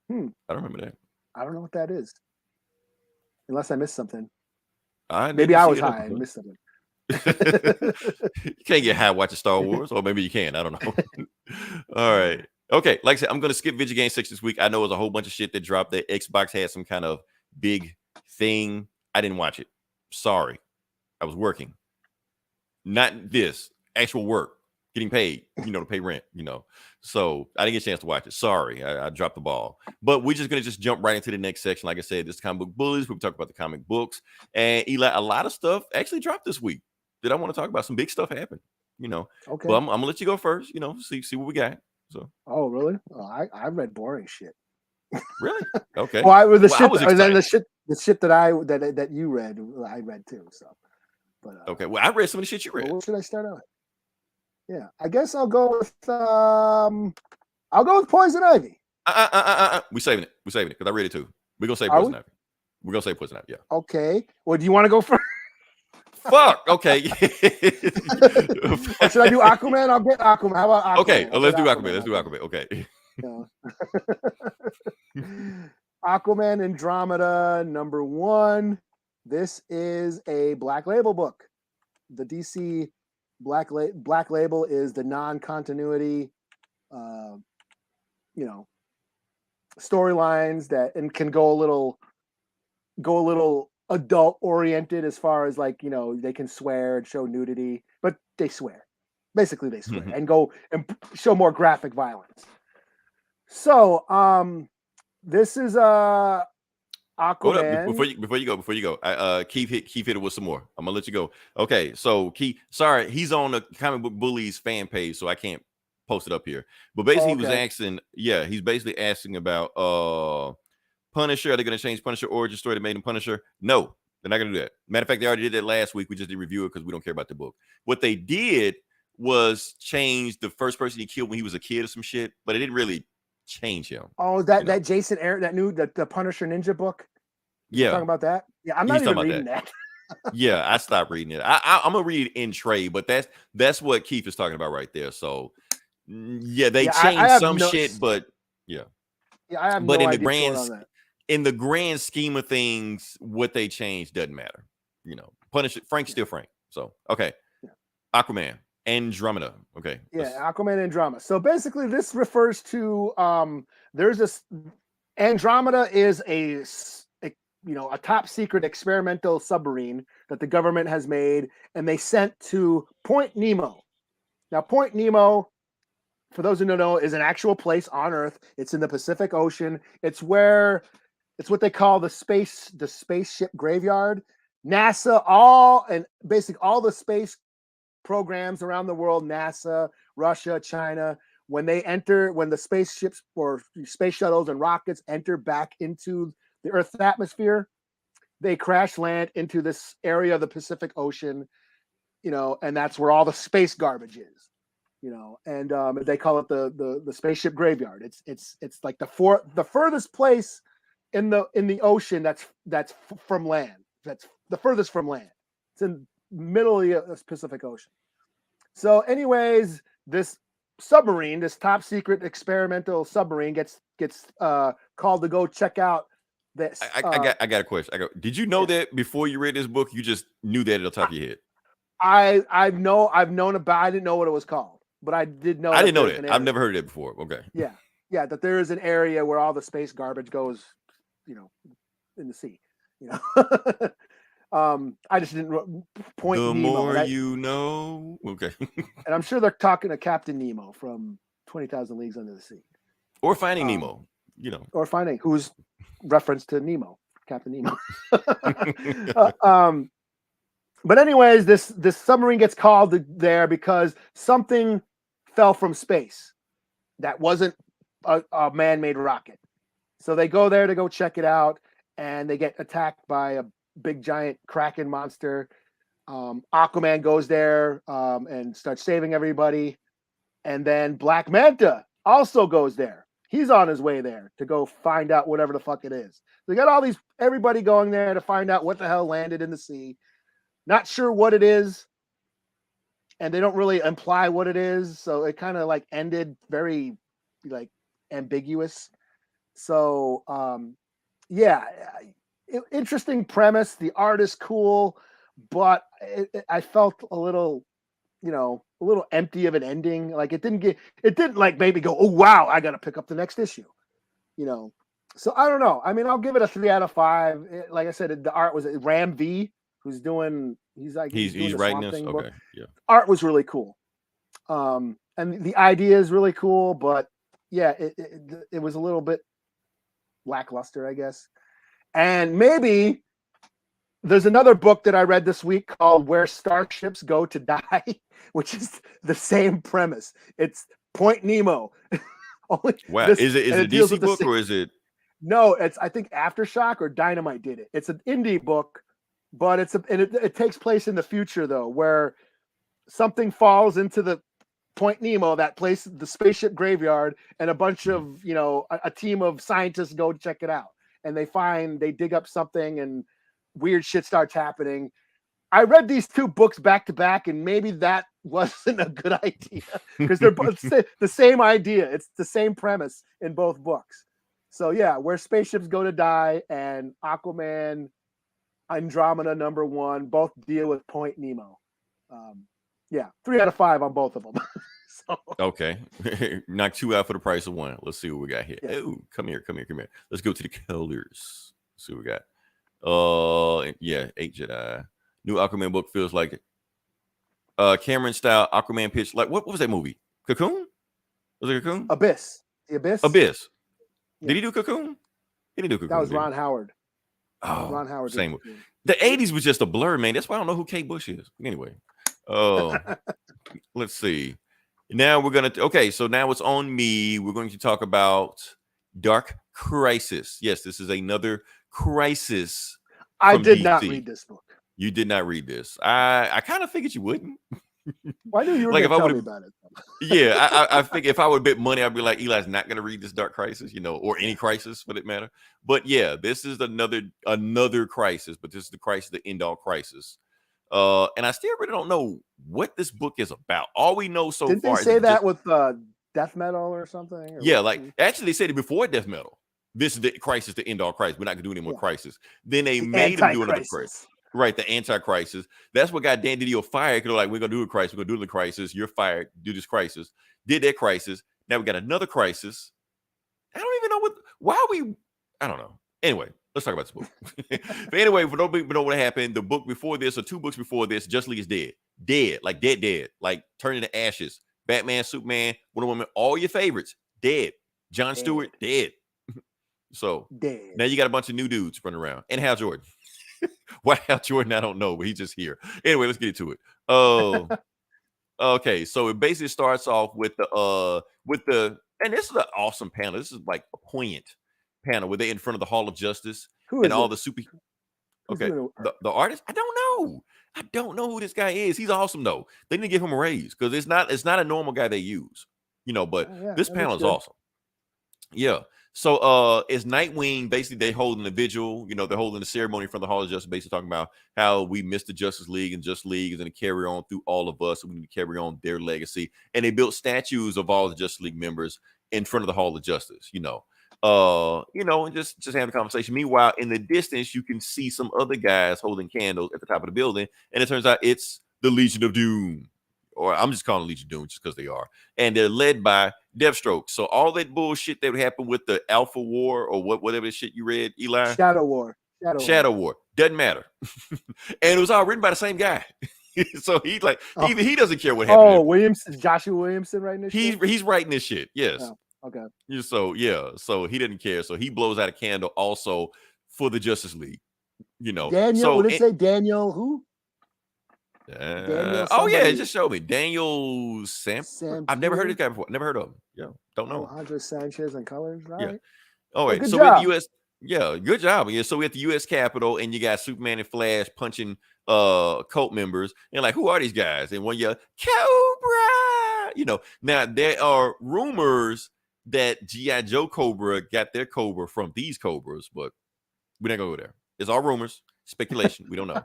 I don't remember that. I don't know what that is. Unless I missed something. Maybe I was high and missed something. You can't get high watching Star Wars, or maybe you can. I don't know. All right. Okay. Like I said, I'm going to skip Video Game 6 this week. I know there's a whole bunch of shit that dropped. That Xbox had some kind of big thing. I didn't watch it. Sorry. I was working. Not this. Actual work. Getting paid, to pay rent, So I didn't get a chance to watch it. Sorry, I dropped the ball. But we're just going to jump right into the next section. Like I said, this is Comic Book Bullies. We talk about the comic books. And Eli, a lot of stuff actually dropped this week that I want to talk about. Some big stuff happened, Okay. Well, I'm going to let you go first, see what we got. So. Oh, really? Oh, I read boring shit. Really? Okay. Well, the shit that you read, I read too. So. But, okay. Well, I read some of the shit you read. What should I start out? Yeah, I guess I'll go with Poison Ivy. We saving it because I read it too. We're gonna say Poison Ivy. We're gonna say Poison Ivy. Yeah. Okay. Well, do you want to go first? Fuck. Okay. Or should I do Aquaman? I'll get Aquaman. How about Aquaman? Okay. Let's do Aquaman. Let's do Aquaman. Okay. Aquaman Andromeda #1. This is a Black Label book. The DC Black Label is the non-continuity, storylines that and can go a little adult oriented as far as they can swear and show nudity, but they swear. Basically, they swear and go and show more graphic violence. So, this is Hold up Aquaman. before you go. Keith hit it with some more. I'm gonna let you go. Okay, so Keith, sorry, he's on the Comic Book Bullies fan page, so I can't post it up here. But basically, he was asking, he's basically asking about Punisher. Are they gonna change Punisher origin story that made him Punisher? No, they're not gonna do that. Matter of fact, they already did that last week. We just didn't review it because we don't care about the book. What they did was change the first person he killed when he was a kid or some shit, but it didn't really change him. Oh, that Jason Aaron, that new the Punisher Ninja book. Yeah, talking about that. Yeah, I'm not even reading that. Yeah, I stopped reading it. I'm gonna read it in trade, but that's what Keith is talking about right there. So yeah, they changed some shit, but I have but no idea on that. In the grand scheme of things, what they changed doesn't matter. You know, Punisher, Frank's still Frank. So okay, Aquaman, Andromeda. Okay, Aquaman, Andromeda. So basically, this refers to there's this Andromeda is a top secret experimental submarine that the government has made, and they sent to Point Nemo. Now, Point Nemo, for those who don't know, is an actual place on Earth. It's in the Pacific Ocean. It's what they call the spaceship graveyard. NASA, all the space programs around the world, NASA, Russia, China, when the spaceships or space shuttles and rockets enter back into the Earth's atmosphere, they crash land into this area of the Pacific Ocean, and that's where all the space garbage is, and they call it the spaceship graveyard. It's like the furthest place in the ocean that's from land. That's the furthest from land. It's in the middle of the Pacific Ocean. So, anyways, this submarine, this top secret experimental submarine, gets called to go check out this. I got a question. Did you know that before you read this book? You just knew that at the top of your head. I've known about. I didn't know what it was called, but I did know. I didn't know that. I've never heard of that before. Okay. Yeah, that there is an area where all the space garbage goes, in the sea. I just didn't point. The Nemo, more you know. Okay. And I'm sure they're talking to Captain Nemo from 20,000 Leagues Under the Sea, or Finding Nemo. Or Finding, who's reference to Nemo, Captain Nemo. But anyways, this submarine gets called there because something fell from space that wasn't a man-made rocket. So they go there to go check it out, and they get attacked by a big giant Kraken monster. Aquaman goes there and starts saving everybody, and then Black Manta also goes there. He's on his way there to go find out whatever the fuck it is. They got everybody going there to find out what the hell landed in the sea. Not sure what it is, and they don't really imply what it is, so it kind of ended very ambiguous. So interesting premise. The art is cool, but I felt a little empty of an ending. It didn't maybe go, oh wow, I gotta pick up the next issue. So I don't know. I mean, I'll give it a 3 out of 5. Like I said, the art was Ram V, who's doing. He's writing this. Okay, yeah. Art was really cool, and the idea is really cool, but it was a little bit lackluster, I guess. And maybe there's another book that I read this week called Where Starships Go to Die, which is the same premise. It's Point Nemo. Wow. Is it a DC book or is it? No, it's I think Aftershock or Dynamite did it. It's an indie book, but it takes place in the future though, where something falls into the Point Nemo, that place, the spaceship graveyard, and a bunch of a team of scientists go check it out. And they dig up something and weird shit starts happening. I read these 2 books back to back, and maybe that wasn't a good idea because they're both the same idea. It's the same premise in both books. So Where Spaceships Go to Die and Aquaman, Andromeda #1 both deal with Point Nemo. 3 out of 5 on both of them. Okay. Knock 2 out for the price of 1. Let's see what we got here. Yeah. Oh, come here. Let's go to the colors. Let's see what we got. 8 Jedi. New Aquaman book feels like it. Cameron style Aquaman pitch. What was that movie? Cocoon? Was it Cocoon? Abyss. The Abyss. Abyss. Yeah. Did he do Cocoon? He didn't do Cocoon. That was Ron Howard. Oh, Ron Howard. same. The 80s was just a blur, man. That's why I don't know who Kate Bush is. Anyway, let's see. Now we're going to, okay, so now it's on me. We're going to talk about Dark Crisis. Yes, this is another crisis. I did not read this book. You did not read this. I kind of figured you wouldn't. Why do you like tell me about it? Yeah, I think if I would bet money, I'd be like, Eli's not going to read this Dark Crisis, or any crisis for that matter. But yeah, this is another crisis, but this is the crisis, the end all crisis. And I still really don't know what this book is about. All we know so far. Didn't they say that with death metal or something? Yeah, actually they said it before death metal. This is the crisis, the end all crisis. We're not gonna do any more crisis. Then they made him do another crisis. Right, the anti-crisis. That's what got Dan Didio fired. Because they're like, we're gonna do a crisis. We're gonna do the crisis. You're fired. Do this crisis. Did that crisis. Now we got another crisis. I don't even know I don't know. Anyway, let's talk about this book. But anyway, for nobody know what happened, the book before this, or 2 books before this, Justice League is dead. Dead, like dead, like turned into ashes. Batman, Superman, Wonder Woman, all your favorites, dead. John Stewart, dead. So dead. Now you got a bunch of new dudes running around. And Hal Jordan. Why Hal Jordan, I don't know, but he's just here. Anyway, let's get into it. Oh, okay. So it basically starts off with the and this is an awesome panel. This is like a poignant panel where they're in front of the Hall of Justice and all the super. Okay, the artist. I don't know who this guy is. He's awesome though. They need to give him a raise because it's not a normal guy they use. But this panel is awesome. Yeah. So it's Nightwing. Basically, they holding a vigil. They're holding a ceremony from the Hall of Justice, basically talking about how we missed the Justice League, and Justice League is going to carry on through all of us. And we need to carry on their legacy. And they built statues of all the Justice League members in front of the Hall of Justice. And just having a conversation. Meanwhile, in the distance, you can see some other guys holding candles at the top of the building, and it turns out it's the Legion of Doom. Or I'm just calling Legion of Doom just because they are. And they're led by Deathstroke. So all that bullshit that would happen with the Alpha War or whatever shit you read, Eli. Shadow War. Doesn't matter. And it was all written by the same guy. So he doesn't care what happened. Oh, Williamson, Joshua Williamson writing this shit? He's writing this shit. Yes. Oh, okay. So he didn't care. So he blows out a candle also for the Justice League. Daniel, would it say Daniel who? It just showed me Daniel Sam. I've never heard of this guy before. Never heard of him. Yeah, don't know. Andre Sanchez and colors, right? Yeah. All right. So job. with the U.S. Yeah, good job. Yeah. So we at the U.S. Capitol, and you got Superman and Flash punching cult members, and like, who are these guys? And one yell, Cobra. Now there are rumors that G.I. Joe Cobra got their Cobra from these Cobras, but we're not gonna go there. It's all rumors, speculation. We don't know.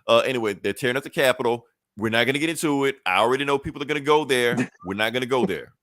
Anyway, they're tearing up the Capitol. We're not going to get into it. I already know people are going to go there. We're not going to go there.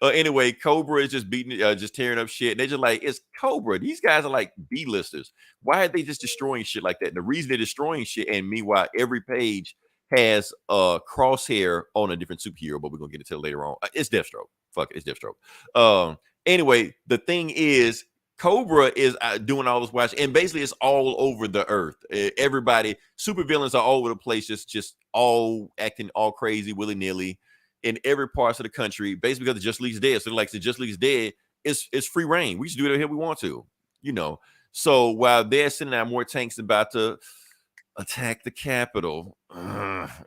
Anyway, Cobra is just just tearing up shit. And they're just like, it's Cobra. These guys are like B-listers. Why are they just destroying shit like that? And the reason they're destroying shit, and meanwhile, every page has a crosshair on a different superhero, but we're going to get into it later on. It's Deathstroke. Fuck it, it's Deathstroke. Anyway, the thing is, Cobra is doing all this watch, and basically it's all over the earth. Everybody, supervillains are all over the place, just all acting all crazy, willy-nilly in every part of the country, basically because the Justice League's dead. So like the Justice League's dead, it's free reign. We just do it here we want to, So while they're sending out more tanks about to attack the Capitol,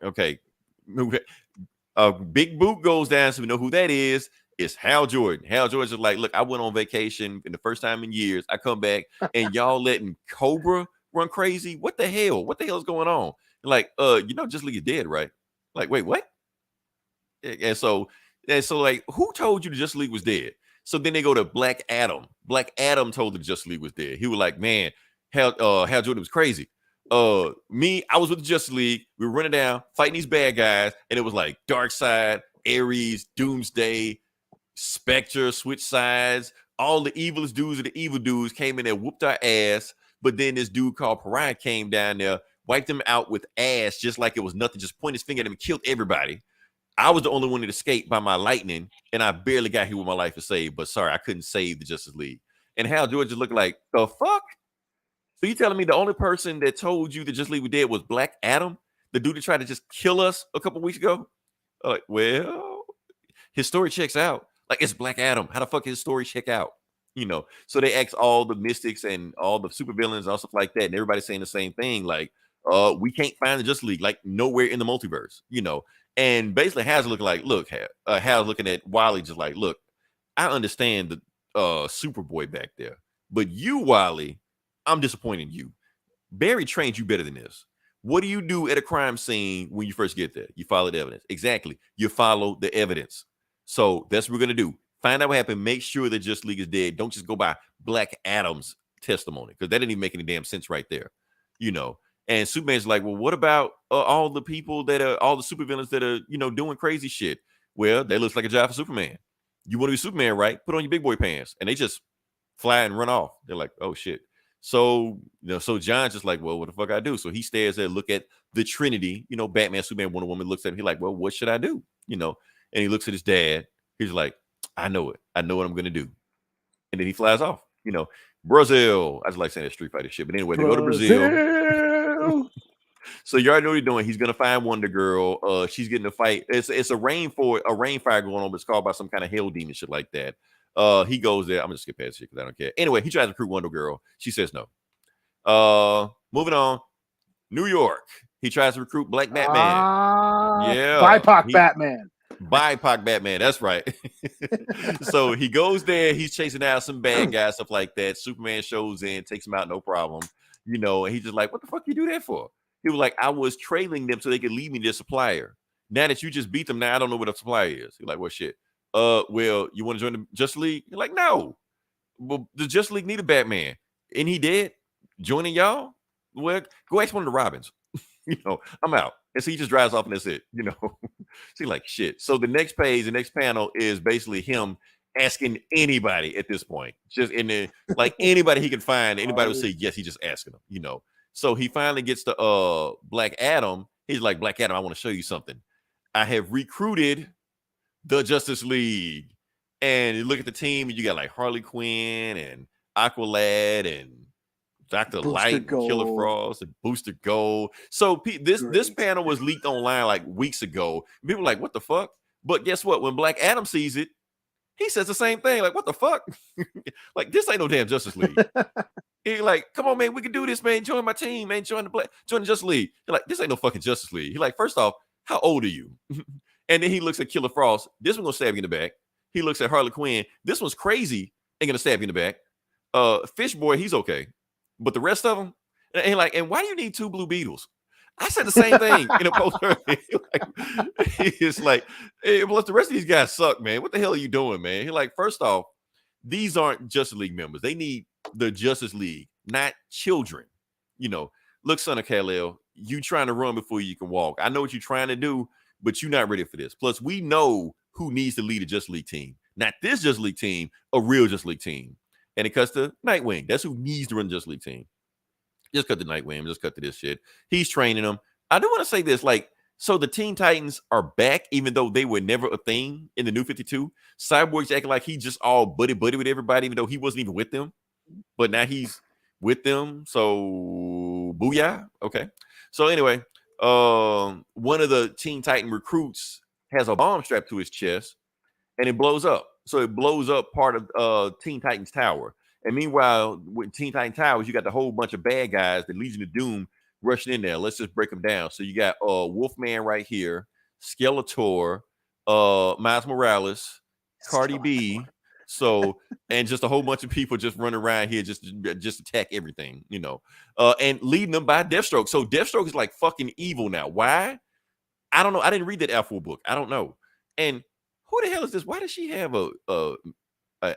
okay, Big Boot goes down, so we know who that is. It's Hal Jordan. Hal Jordan's like, look, I went on vacation in the first time in years. I come back and y'all letting Cobra run crazy. What the hell? What the hell is going on? Like, Justice League is dead, right? Like, wait, what? And so like, who told you the Justice League was dead? So then they go to Black Adam. Black Adam told the Justice League was dead. He was like, man, Hal Jordan was crazy. I was with the Justice League. We were running down, fighting these bad guys, and it was like Darkseid, Ares, Doomsday, Spectre, switch sides. All the evilest dudes of the evil dudes came in there, whooped our ass. But then this dude called Pariah came down there, wiped them out with ass, just like it was nothing, just pointed his finger at him and killed everybody. I was the only one that escaped by my lightning, and I barely got here with my life to save. But sorry, I couldn't save the Justice League. And Hal Jordan just looked like, the fuck? So you telling me the only person that told you the Justice League was dead was Black Adam, the dude that tried to just kill us a couple weeks ago? Well, his story checks out. Like, it's Black Adam. How the fuck his story check out? You know, so they ask all the mystics and all the supervillains and all stuff like that, and everybody's saying the same thing, like, we can't find the Justice League, like nowhere in the multiverse, you know. And basically Hal's looking like, look, Hal's looking at Wally just like, look, I understand the Superboy back there, but you, Wally, I'm disappointed in you. Barry trained you better than this. What do you do at a crime scene when you first get there? You follow the evidence. Exactly. You follow the evidence. So that's what we're going to do. Find out what happened. Make sure that Justice League is dead. Don't just go by Black Adam's testimony, because that didn't even make any damn sense right there. You know, and Superman's like, well, what about all the people that are, all the supervillains that are, you know, doing crazy shit? Well, that looks like a job for Superman. You want to be Superman, right? Put on your big boy pants. And they just fly and run off. They're like, oh, shit. So, you know, so John's just like, well, what the fuck I do? So he stares at, look at the Trinity, you know, Batman, Superman, Wonder Woman, looks at him. He's like, well, what should I do? You know, and he looks at his dad. He's like, I know it. I know what I'm going to do. And then he flies off, you know, Brazil. I just like saying that Street Fighter shit. But anyway, they go to Brazil. So you already know what he's doing. He's going to find Wonder Girl. She's getting a fight. It's a rain fire going on, but it's called by some kind of hell demon shit like that. He goes there. I'm gonna skip past shit because I don't care. Anyway, he tries to recruit Wonder Girl. She says no. Moving on. New York. He tries to recruit Black Batman. BIPOC Batman. BIPOC Batman. That's right. So he goes there. He's chasing out some bad guys, stuff like that. Superman shows in, takes him out, no problem. You know, and he's just like, what the fuck you do that for? He was like, I was trailing them so they could lead me to their supplier. Now that you just beat them, now I don't know what a supplier is. He's like, well, shit. Well, you want to join the Justice League? You're like, no. Well, the Justice League need a Batman. And he did. Joining y'all? Well, go ask one of the Robins. You know, I'm out. And so he just drives off and that's it. You know, see, like shit. So the next page, the next panel is basically him asking anybody at this point. Just in the, like anybody he can find, anybody would say yes, he's just asking them, you know. So he finally gets to Black Adam. He's like, Black Adam, I want to show you something. I have recruited the Justice League. And you look at the team, and you got like Harley Quinn and Aqualad and Dr. Light, Killer Frost, and Booster Gold. So this panel was leaked online like weeks ago. People were like, what the fuck? But guess what? When Black Adam sees it, he says the same thing. Like, what the fuck? Like, this ain't no damn Justice League. He's like, come on, man, we can do this, man. Join my team, man. Join the Justice League. He's like, this ain't no fucking Justice League. He's like, first off, how old are you? And then he looks at Killer Frost. This one's gonna stab you in the back. He looks at Harley Quinn. This one's crazy. Ain't gonna stab you in the back. Fish Boy, he's okay. But the rest of them, and like, and why do you need 2 Blue Beetles? I said the same thing in a post. It's like, hey, plus the rest of these guys suck, man. What the hell are you doing, man? He's like, first off, these aren't Justice League members. They need the Justice League, not children. You know, look, son of Kal-El, you trying to run before you can walk. I know what you're trying to do, but you're not ready for this. Plus, we know who needs to lead a Justice League team. Not this Justice League team, a real Justice League team. And it cuts to Nightwing. That's who needs to run the Justice League team. Just cut to Nightwing. Just cut to this shit. He's training them. I do want to say this, like, so the Teen Titans are back, even though they were never a thing in the New 52. Cyborg's acting like he just all buddy with everybody, even though he wasn't even with them. But now he's with them. So, booyah. Okay. So anyway, one of the Teen Titan recruits has a bomb strapped to his chest, and it blows up. So it blows up part of Teen Titans Tower. And meanwhile, with Teen Titan Towers, you got the whole bunch of bad guys, the Legion of Doom, rushing in there. Let's just break them down. So you got Wolfman right here, Skeletor, Miles Morales, Cardi B. So, and just a whole bunch of people just running around here, just attack everything, you know, and leading them by Deathstroke. So Deathstroke is like fucking evil now. Why? I don't know. I didn't read that Alpha book. I don't know. And who the hell is this? Why does she have a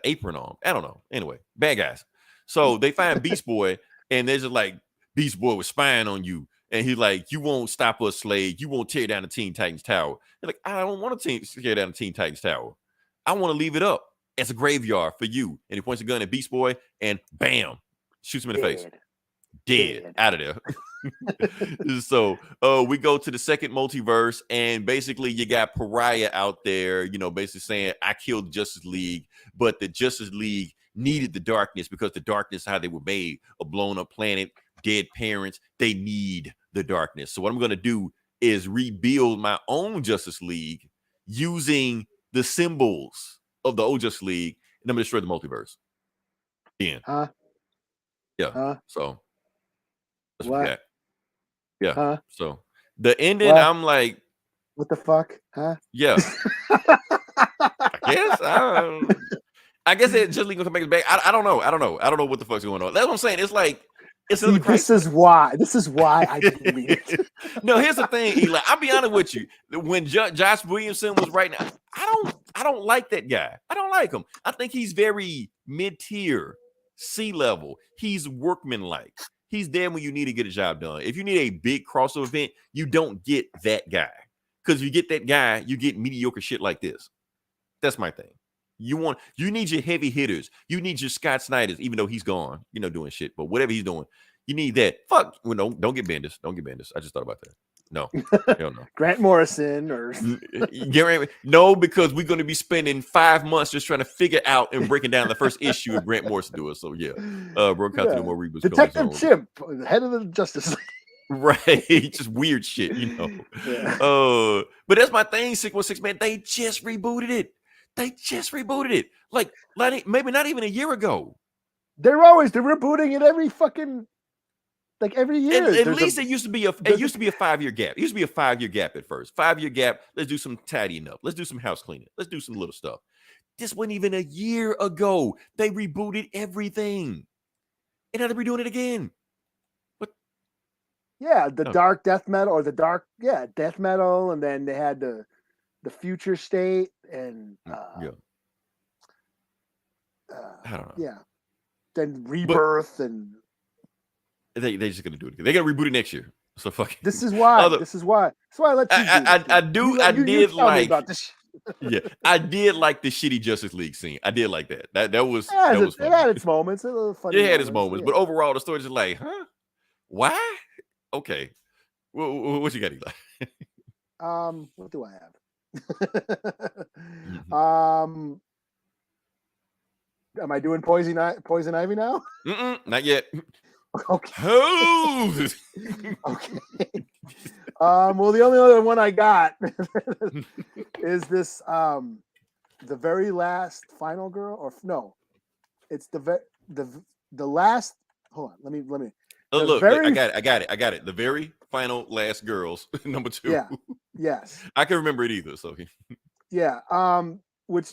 apron on? I don't know. Anyway, bad guys. So they find Beast Boy, and they're just like, Beast Boy was spying on you. And he's like, you won't stop us, Slade. You won't tear down the Teen Titans Tower. They're like, I don't want to tear down the Teen Titans Tower. I want to leave it up as a graveyard for you. And he points a gun at Beast Boy, and bam, shoots him in the face. Dead. Out of there. So we go to the second multiverse, and basically you got Pariah out there, you know, basically saying, I killed the Justice League, but the Justice League needed the darkness because the darkness, how they were made, a blown up planet, dead parents, they need the darkness. So what I'm going to do is rebuild my own Justice League using the symbols of the old Justice League, and I'm going to destroy the multiverse. Yeah. Huh? Yeah. Huh? So that's What? what we got. Yeah. Huh? So the ending, What? I'm like, What the fuck? Huh? yeah. I guess. I guess it just gonna come back. I don't know. I don't know what the fuck's going on. That's what I'm saying. It's like it's See, another this crisis. is why. This is why I didn't read it. No, here's the thing, Eli. I'll be honest with you. When Josh Williamson was writing, I don't like that guy. I don't like him. I think he's very mid-tier, C-level. He's workmanlike. He's there when you need to get a job done. If you need a big crossover event, you don't get that guy. Because if you get that guy, you get mediocre shit like this. That's my thing. You need your heavy hitters. You need your Scott Snyders, even though he's gone, doing shit. But whatever he's doing, you need that. Fuck, well, don't get Bendis. Don't get Bendis. I just thought about that. No, hell no. Grant Morrison or no, because we're going to be spending 5 months just trying to figure out and breaking down the first issue of Grant Morrison do it. So yeah, Broke out to the more reboots. Detective Chimp, the head of the Justice League. Right, just weird shit, Yeah. But that's my thing. 616, man. They just rebooted it. Like maybe not even a year ago. They're rebooting it every fucking every year. At least it used to be a 5-year gap. It used to be a 5-year gap at first. 5-year gap. Let's do some tidying up. Let's do some house cleaning. Let's do some little stuff. This wasn't even a year ago. They rebooted everything, and now they're redoing it again. Yeah, the dark death metal or death metal, and then they had the future state and I don't know. Yeah, then rebirth and they're just gonna do it again. They're gonna reboot it next year. So fuck. This is why. This is why I let you. I did like the shitty Justice League scene. I did like that. That was it had its moments. It had its moments, but overall the story is like, huh? Why? Okay. What you got, Eli? What do I have? Am I doing Poison Ivy now? Not yet. Okay. Oh. Okay. Well, the only other one I got is this the very last final girl, or no, it's the last. Hold on, let me. Look, I got it. The very final last girls, number 2. Yeah. Yes. I can remember it either. So. Yeah. Which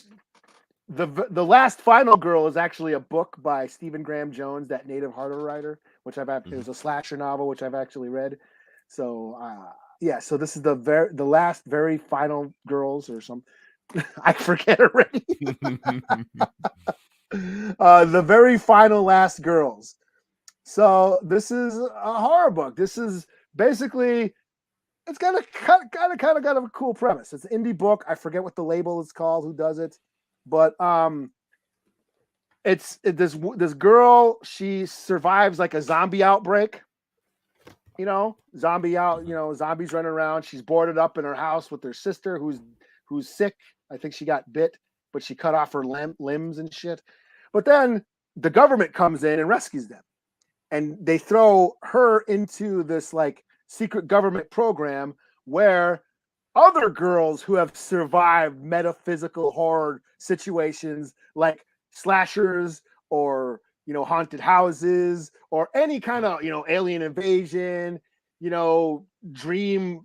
the last final girl is actually a book by Stephen Graham Jones, that native horror writer, which it was a slasher novel, which I've actually read. So so this is the last very final girls or something. I forget already. The very final last girls. So this is a horror book. This is basically, it's got a kind of a cool premise. It's an indie book. I forget what the label is called, who does it, but this girl, she survives like a zombie outbreak. Zombies running around. She's boarded up in her house with her sister who's sick. I think she got bit, but she cut off her limbs and shit. But then the government comes in and rescues them. And they throw her into this like secret government program where other girls who have survived metaphysical horror situations like slashers or, haunted houses or any kind of, alien invasion, dream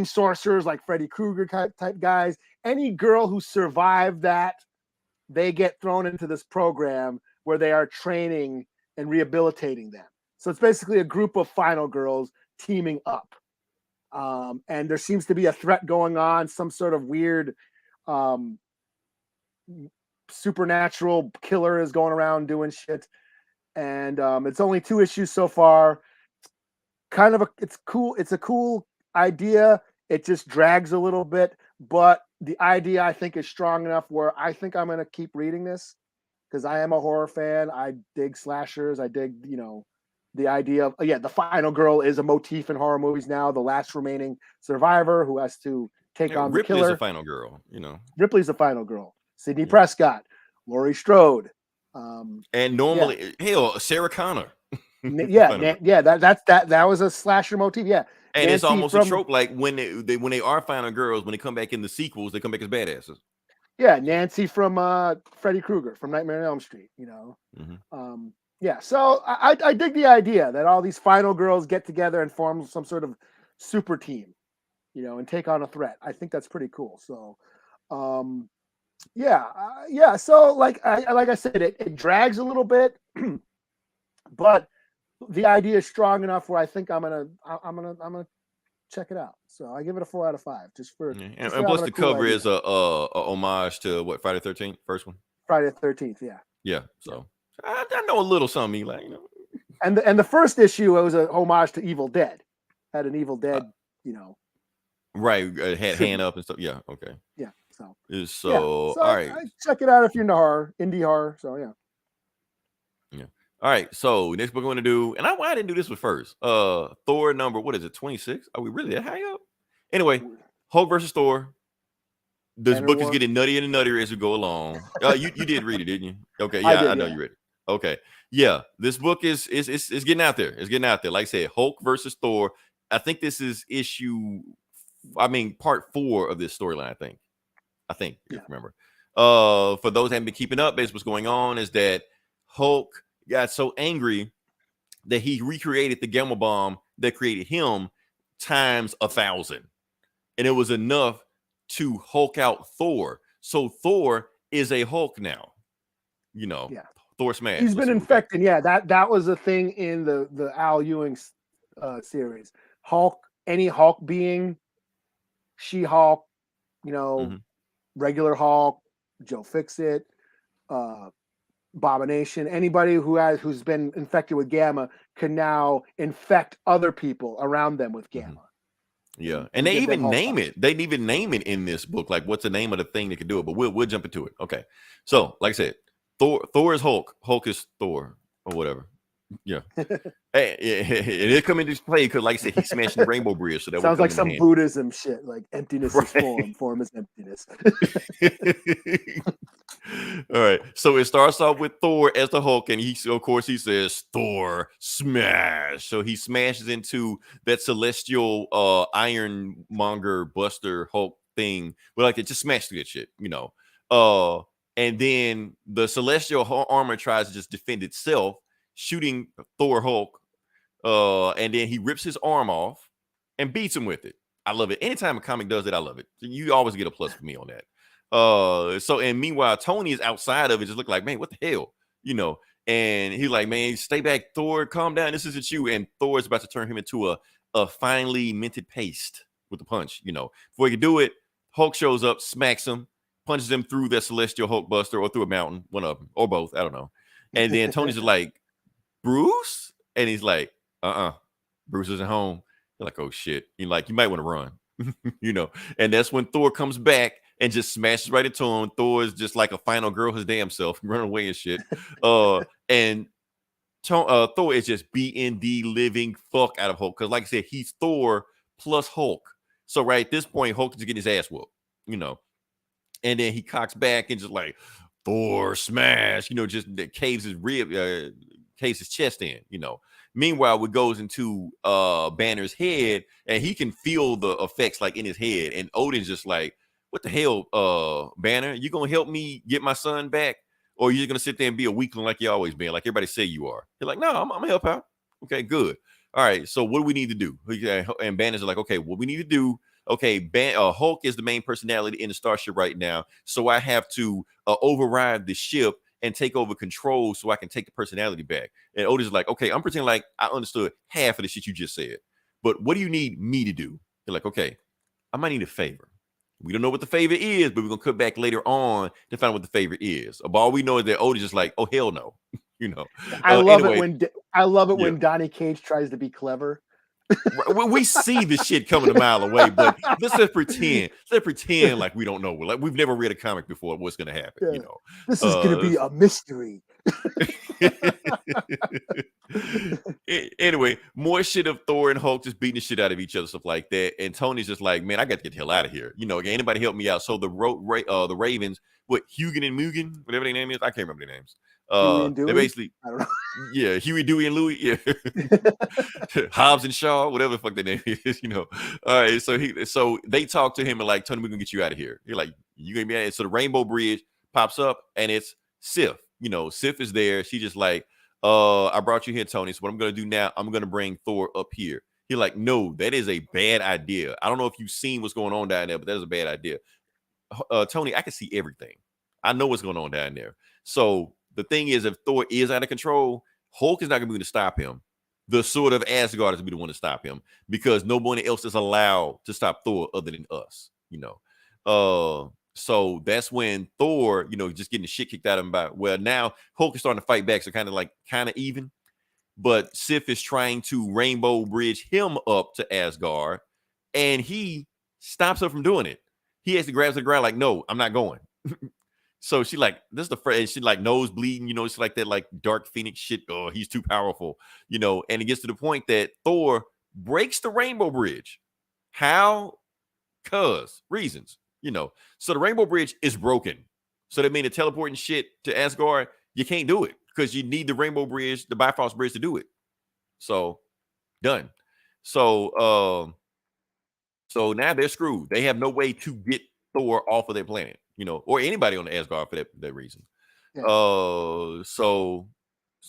sorcerers like Freddy Krueger type guys, any girl who survived that, they get thrown into this program where they are training and rehabilitating them. So it's basically a group of final girls teaming up. And there seems to be a threat going on, some sort of weird supernatural killer is going around doing shit. And it's only 2 issues so far. It's cool. It's a cool idea. It just drags a little bit, but the idea I think is strong enough where I think I'm going to keep reading this because I am a horror fan. I dig slashers. I dig, the idea of, the final girl is a motif in horror movies now. The last remaining survivor who has to take on the killer. Ripley's the final girl, Ripley's the final girl. Sidney Prescott, Laurie Strode. And normally, hell, Sarah Connor. That was a slasher motif. Yeah. And Nancy, it's almost a trope. Like when they are final girls, when they come back in the sequels, they come back as badasses. Yeah, Nancy from Freddy Krueger from Nightmare on Elm Street. Yeah, so I dig the idea that all these final girls get together and form some sort of super team, and take on a threat. I think that's pretty cool. So, yeah. So like I said, it drags a little bit, but the idea is strong enough where I think I'm gonna check it out. So I give it a 4 out of 5, just for. And plus the cool cover idea. Is a homage to what, Friday the 13th, first one. Friday the 13th, yeah. Yeah. So I know a little something, like And the first issue was a homage to Evil Dead. Had an Evil Dead, right, had hand up and stuff. Yeah, okay. Yeah. So all right. Check it out if you're into horror, indie horror. So yeah. All right, so next book we're gonna do, and I didn't do this one first. Thor number, what is it, 26? Are we really that high up? Anyway, Hulk versus Thor. This book is getting nuttier and nuttier as we go along. You did read it, didn't you? Okay, yeah, I know you read it. Okay, yeah, this book is getting out there. It's getting out there. Like I said, Hulk versus Thor. I think this is part 4 of this storyline. I think if you remember. For those that haven't been keeping up, basically what's going on is that Hulk got so angry that he recreated the gamma bomb that created him times 1,000, and it was enough to Hulk out Thor. So Thor is a Hulk now. Thor smash. He's been infected. Yeah, that was a thing in the Al Ewing series. Hulk, any Hulk being, She-Hulk, regular Hulk, Joe Fixit, Abomination, anybody who's been infected with gamma can now infect other people around them with gamma. Yeah, and they even name it. They even name it in this book, like what's the name of the thing that can do it. But we'll jump into it. Okay, so like I said, Thor is Hulk. Hulk is Thor, or whatever. Yeah, hey, it come into play because, like I said, he's smashing the Rainbow Bridge. So that sounds like some Buddhism shit. Like emptiness is form is emptiness. All right, so it starts off with Thor as the Hulk, and he says Thor smash. So he smashes into that celestial ironmonger buster Hulk thing, but like it just smashed through that shit, and then the celestial armor tries to just defend itself, shooting Thor Hulk, and then he rips his arm off and beats him with it. I love it. Anytime a comic does it, I love it. You always get a plus for me on that. And meanwhile, Tony is outside of it, just look like, man, what the hell, and he's like, man, stay back, Thor, calm down, this isn't you. And Thor is about to turn him into a finely minted paste with the punch. Before he can do it, Hulk shows up, smacks him, punches him through that celestial Hulk buster, or through a mountain, one of them, or both, I don't know. And then Tony's just like, Bruce? And he's like, Bruce isn't home. They're like, oh shit. You're like, you might want to run. And that's when Thor comes back and just smashes right into him. Thor is just like a final girl, his damn self, running away and shit. And Thor is just beating the living fuck out of Hulk. Because like I said, he's Thor plus Hulk. So right at this point, Hulk is getting his ass whooped, And then he cocks back and just like, Thor smash, just caves his rib, caves his chest in, Meanwhile, it goes into Banner's head, and he can feel the effects like in his head. And Odin's just like, what the hell, Banner? You gonna help me get my son back? Or you're gonna sit there and be a weakling like you always been, like everybody say you are? You're like, no, I'm gonna help out. Okay, good. All right, so what do we need to do? And Banner's like, okay, what we need to do, okay, Hulk is the main personality in the starship right now, so I have to override the ship and take over control so I can take the personality back. And Otis is like, okay, I'm pretending like I understood half of the shit you just said, but what do you need me to do? They're like, okay, I might need a favor. We don't know what the favor is, but we're gonna cut back later on to find out what the favor is. But all we know is that Otis is like, oh hell no, I love it when Donnie Cage tries to be clever. We see this shit coming a mile away, but let's pretend like we don't know. Like we've never read a comic before. What's going to happen? This is going to be a mystery. Anyway, more shit of Thor and Hulk just beating the shit out of each other, stuff like that. And Tony's just like, man, I got to get the hell out of here. Anybody help me out? So the Ravens, Hugin and Mugen, whatever their name is, I can't remember their names. They basically, I don't know. Yeah, Huey, Dewey, and Louie. Yeah, Hobbs and Shaw, whatever the fuck their name is. All right, so they talk to him and like, Tony, we're gonna get you out of here. You're like, You gonna be at it. So the Rainbow Bridge pops up, and it's Sif. You know, Sif is there. She just like, I brought you here, Tony. So what I'm gonna do now, I'm gonna bring Thor up here. He's like, no, that is a bad idea. I don't know if you've seen what's going on down there, but that is a bad idea. Tony, I can see everything. I know what's going on down there. So the thing is, if Thor is out of control, Hulk is not going to be able to stop him. The Sword of Asgard is going to be the one to stop him because nobody else is allowed to stop Thor other than us, you know. So that's when Thor, you know, just getting the shit kicked out of him by, well, now Hulk is starting to fight back. So kind of even. But Sif is trying to Rainbow Bridge him up to Asgard, and he stops her from doing it. He actually grabs the ground like, no, I'm not going. So she like, this is the first, she like nose bleeding, you know, it's like that like Dark Phoenix shit. Oh, he's too powerful, you know, and it gets to the point that Thor breaks the Rainbow Bridge. How? Cause reasons, you know. So the Rainbow Bridge is broken. So that means the teleporting shit to Asgard, you can't do it because you need the Rainbow Bridge, the Bifrost Bridge to do it. So done. So now they're screwed. They have no way to get Thor off of their planet, you know, or anybody on the Asgard for that reason. Yeah. So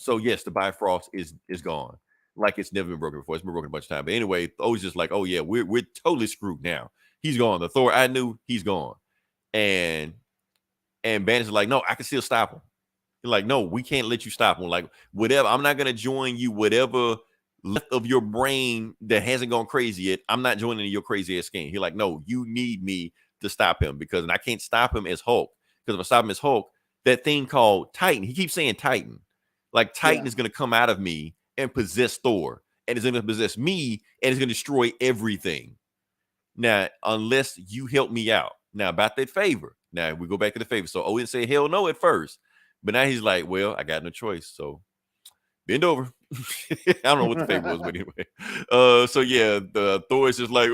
yes, the Bifrost is gone. Like it's never been broken before. It's been broken a bunch of times. But anyway, Thor's just like, oh yeah, we're totally screwed now. He's gone. The Thor I knew, he's gone. And Banner's like, no, I can still stop him. He's like, no, we can't let you stop him. Like, whatever, I'm not gonna join you, whatever left of your brain that hasn't gone crazy yet, I'm not joining your crazy ass scheme. He's like, no, you need me to stop him because I can't stop him as Hulk. Because if I stop him as Hulk, that thing called Titan, he keeps saying Titan. Like Titan is gonna come out of me and possess Thor, and it's gonna possess me, and it's gonna destroy everything. Now, unless you help me out. Now, about that favor. Now we go back to the favor. So Odin said hell no at first, but now he's like, well, I got no choice. So bend over. I don't know what the favor was, but anyway. So yeah, the Thor is just like,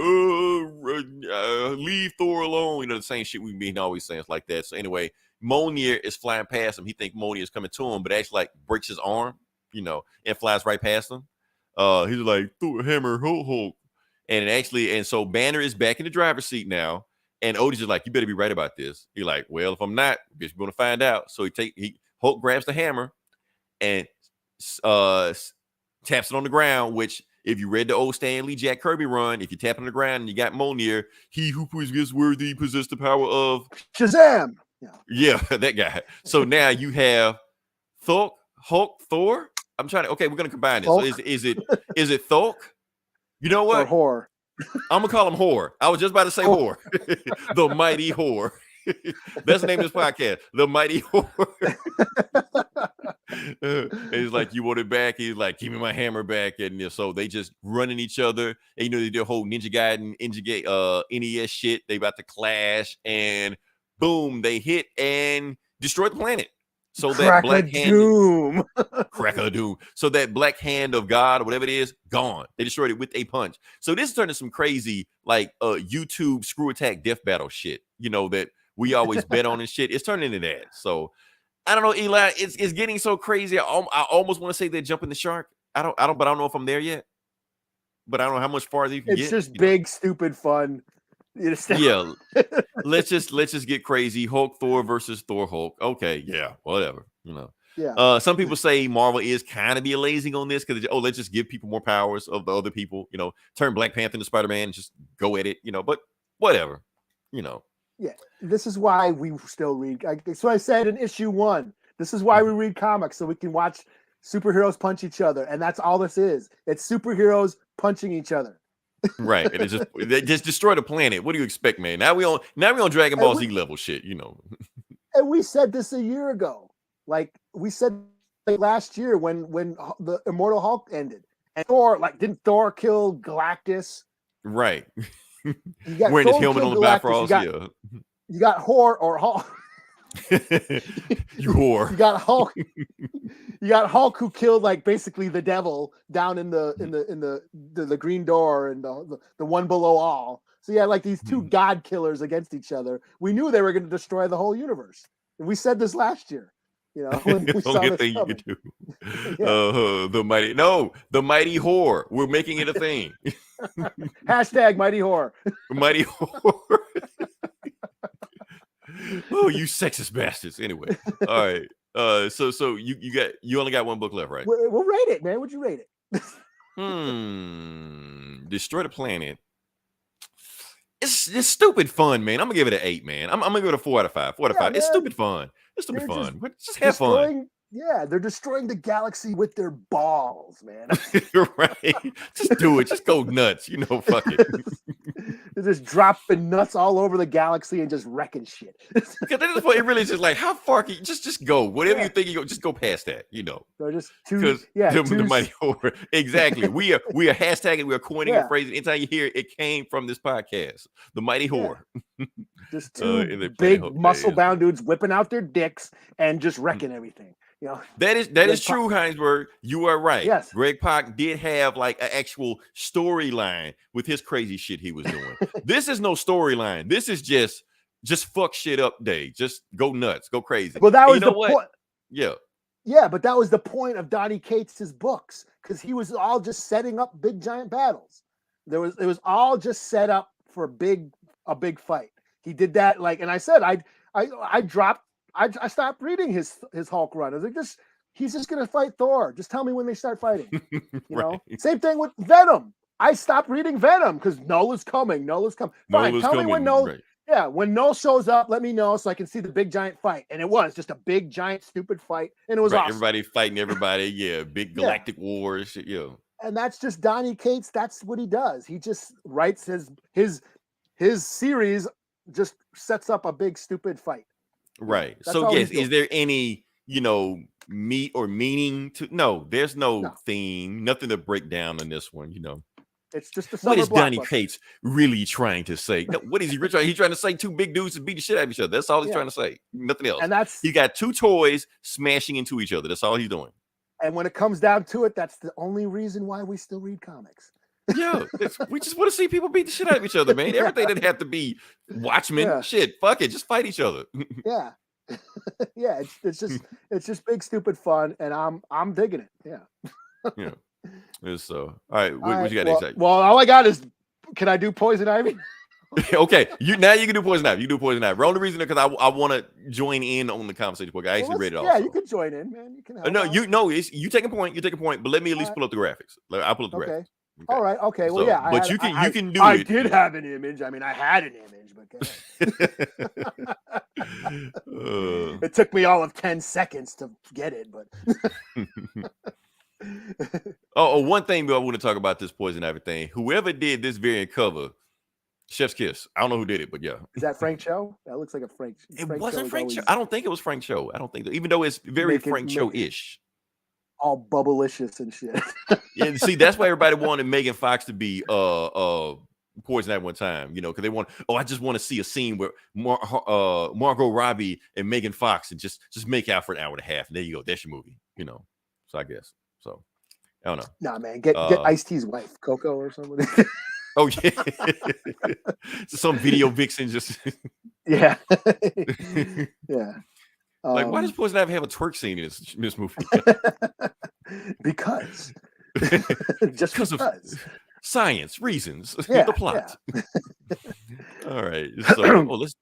leave Thor alone. You know, the same shit we've been always saying like that. So anyway, Mjolnir is flying past him. He thinks Mjolnir is coming to him, but actually like breaks his arm, you know, and flies right past him. He's like, Thor, hammer, Hulk. And so Banner is back in the driver's seat now. And Odin's just like, you better be right about this. He's like, well, if I'm not, I guess we're gonna find out. So Hulk grabs the hammer and taps it on the ground, which if you read the old Stan Lee Jack Kirby run, if you tap it on the ground and you got Mjolnir, he who is worthy possess the power of Shazam. Yeah, that guy. So now you have Thulk, Hulk, Thor. I'm trying to, okay, we're gonna combine this. So is it Thulk? You know what? Or HHor. I'm gonna call him HHor. I was just about to say HHor. The mighty HHor. That's the name of this podcast. The mighty HHor. And he's like, you want it back? He's like, give me my hammer back. And so they just running each other. And you know, they do a whole Ninja Gaiden, NES shit. They about to clash, and boom, they hit and destroy the planet. So that black hand, doom. Crack of doom. So that black hand of God or whatever it is, gone. They destroyed it with a punch. So this is turning some crazy like YouTube screw attack death battle shit. You know that we always bet on and shit. It's turning into that. So I don't know, Eli. It's getting so crazy. I almost want to say they're jumping the shark. I don't know if I'm there yet. But I don't know how much farther you can get. It's just big, stupid fun. Yeah, let's just get crazy. Hulk Thor versus Thor Hulk. Okay, yeah, whatever. You know. Yeah. Some people say Marvel is kind of be lazy on this because let's just give people more powers of the other people. You know, turn Black Panther into Spider-Man and just go at it. You know, but whatever. You know. Yeah, this is why we still read. So I said in issue 1, this is why we read comics, so we can watch superheroes punch each other, and that's all this is. It's superheroes punching each other. Right, and they just destroy the planet. What do you expect, man? Now we on Dragon Ball Z level shit, you know. And we said this a year ago. Like we said last year when the Immortal Hulk ended, and Thor, like, didn't Thor kill Galactus? Right. Wearing his helmet on the Bifrost. Yeah. You got HHor or Hulk. You whore. You got Hulk. You got Hulk who killed like basically the devil down in the green door and the one below all. So you had like these two god killers against each other. We knew they were going to destroy the whole universe. And we said this last year. You know, when we saw this thing you could do. Yeah. The mighty HHor. We're making it a thing. Hashtag mighty HHor. Mighty HHor. Oh, you sexist bastards. Anyway, all right. So you only got one book left, right? We'll rate it, man. Would you rate it? Destroy the planet. It's stupid fun, man. I'm gonna give it an 8, man. I'm gonna give it a 4 out of 5. 4 out of 5. Man. It's stupid fun. It's stupid fun. Just have fun. Yeah, they're destroying the galaxy with their balls, man. You're right. Just do it. Just go nuts. Fuck it. They're just dropping nuts all over the galaxy and just wrecking shit. Because at this point, it really is just like, how far can you just go? Whatever you think you go, just go past that. They're just the mighty horror. Exactly. We are hashtagging. We are coining a phrase. Anytime you hear it came from this podcast, the mighty horror. Just two big muscle-bound dudes whipping out their dicks and just wrecking everything. That is true, Heinsberg. You are right. Yes. Greg Pak did have like an actual storyline with his crazy shit he was doing. This is no storyline. This is just fuck shit up day. Just go nuts, go crazy. Well, that was the point. Yeah. Yeah, but that was the point of Donny Cates' books, because he was all just setting up big giant battles. It was all just set up for a big fight. He did that, and I said I stopped reading his Hulk run. I was like, he's just gonna fight Thor. Just tell me when they start fighting. You know, same thing with Venom. I stopped reading Venom because Nola's coming. Fine, tell me when Nola. Right. Yeah, when Nola shows up, let me know so I can see the big giant fight. And it was just a big giant stupid fight, and it was awesome. Everybody fighting everybody. Yeah, big galactic wars. Yeah. And that's just Donny Cates. That's what he does. He just writes his series, just sets up a big stupid fight. Right. So yes, is there any, meat or meaning to? No, there's no theme, nothing to break down on this one, It's just a what is Donny Cates really trying to say? No, what is he trying? He's trying to say two big dudes to beat the shit out of each other. That's all he's trying to say. Nothing else. And he got two toys smashing into each other. That's all he's doing. And when it comes down to it, that's the only reason why we still read comics. Yeah, we just want to see people beat the shit out of each other, man. Everything doesn't have to be Watchmen. Yeah. Shit, fuck it, just fight each other. Yeah, yeah. It's just big stupid fun, and I'm digging it. Yeah. Yeah. So, all right, what you got next? Well, all I got is, can I do Poison Ivy? Okay, you can do Poison Ivy. You can do Poison Ivy. Only reason because I want to join in on the conversation. I actually read it all. Yeah, you can join in, man. You can. You take a point. You take a point, but let me at least pull up the graphics. I'll pull up the graphics. Okay. All right. Okay. Well, yeah. But you can do it. I did have an image. I mean, I had an image, but it took me all of 10 seconds to get it. But one thing I want to talk about this Poison Ivy thing. Whoever did this variant cover, Chef's Kiss. I don't know who did it, but yeah. Is that Frank Cho? That looks like a Frank. It wasn't Frank Cho. I don't think it was Frank Cho. I don't think, even though it's very Frank Cho-ish. All bubblicious and shit. Yeah, see, that's why everybody wanted Megan Fox to be Poison Ivy one time, because they want. I just want to see a scene where Margot Robbie and Megan Fox and just make out for an hour and a half. And there you go. That's your movie, So I guess so. I don't know. Nah, man, get Ice-T's wife, Coco or somebody. Oh yeah, some video vixen just. Yeah. Yeah. Why does Poison Ivy have a twerk scene in this movie? Because. Just because of science reasons. The plot. Yeah. All right. So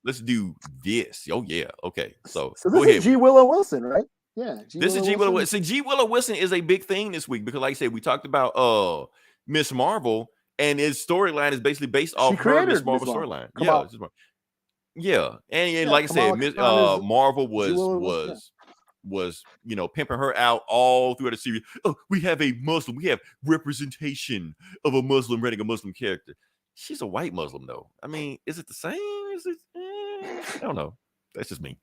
let's do this. Oh yeah. Okay. So this is G. Willow Wilson, right? Yeah. This is G. Willow Wilson. See, G. Willow Wilson is a big thing this week because, like I said, we talked about Miss Marvel, and his storyline is basically based off her Miss Marvel storyline. Yeah, and like I said, Marvel was pimping her out all throughout the series. Oh, we have a Muslim. We have representation of a Muslim writing a Muslim character. She's a white Muslim, though. I mean, is it the same? Is it? I don't know. That's just me.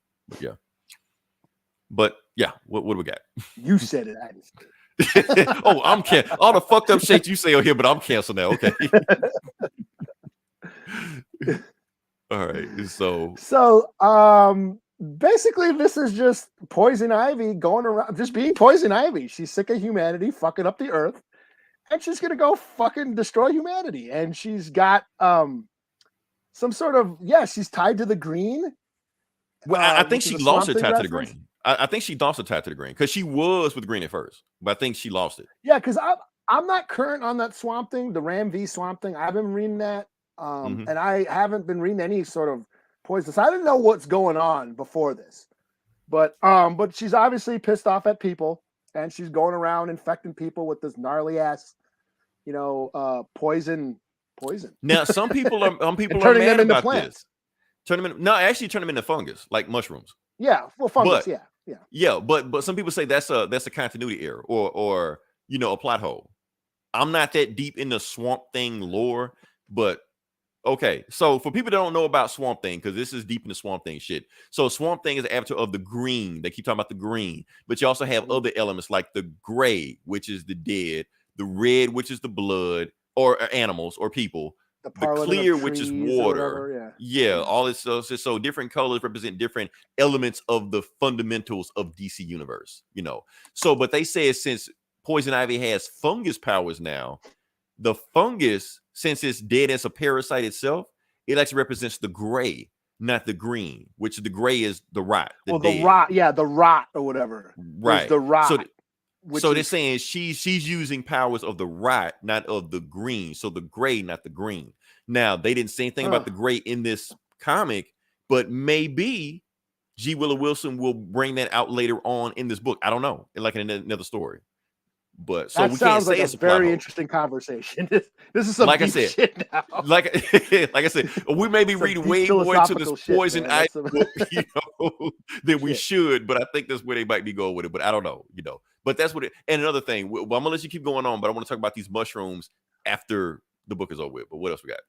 But yeah. What do we got? You said it. I just oh, I'm all the fucked up shit you say on here, but I'm canceled now. Okay. All right. So basically this is just Poison Ivy going around just being Poison Ivy. She's sick of humanity fucking up the earth, and she's gonna go fucking destroy humanity. And she's got some sort of she's tied to the green. Well, I think she lost her tie to the green. I think she lost her tie to the green because she was with green at first, but I think she lost it. Yeah, because I'm not current on that Swamp Thing, the Ram V Swamp Thing. I've been reading that. And I haven't been reading any sort of poisonous. I didn't know what's going on before this, but she's obviously pissed off at people, and she's going around infecting people with this gnarly ass, poison. Now, some people are turning mad them into about plants. this. Turn them into fungus, like mushrooms. Yeah, well, fungus. Yeah. But some people say that's a continuity error or a plot hole. I'm not that deep into Swamp Thing lore, but okay. So for people that don't know about Swamp Thing, because this is deep into Swamp Thing shit. So Swamp Thing is the avatar of the green. They keep talking about the green, but you also have other elements like the gray, which is the dead, the red, which is the blood, or animals or people. The clear, which is water. All this stuff. So different colors represent different elements of the fundamentals of DC Universe, So, but they say since Poison Ivy has fungus powers now, the fungus, since it's dead as a parasite itself, it actually represents the gray, not the green, which the gray is the rot. The rot or whatever. Right. There's the rot. So they're saying she's using powers of the rot, not of the green. So the gray, not the green. Now, they didn't say anything about the gray in this comic, but maybe G. Willow Wilson will bring that out later on in this book. I don't know, like in another story. But so that we sounds can't say like it's a very interesting conversation. This is some deep shit now. Like I said, we may be reading way more into this Poison Ivy book, than we should. But I think that's where they might be going with it. But I don't know, But that's what it. And another thing, I'm gonna let you keep going on, but I want to talk about these mushrooms after the book is over with. But what else we got?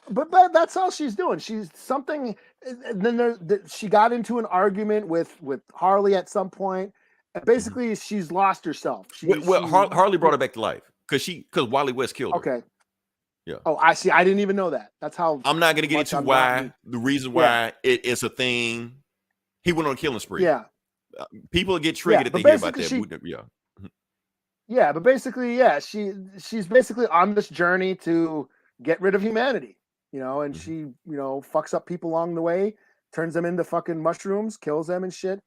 But that's all she's doing. She's something. And then she got into an argument with Harley at some point. And basically, she's lost herself. Harley brought her back to life because Wally West killed her. Okay. Yeah. Oh, I see. I didn't even know that. That's how. I'm not gonna get into the reason why it's a thing. He went on a killing spree. Yeah. People get triggered if they hear about that. Yeah, but basically, she's basically on this journey to get rid of humanity, and she, fucks up people along the way, turns them into fucking mushrooms, kills them and shit.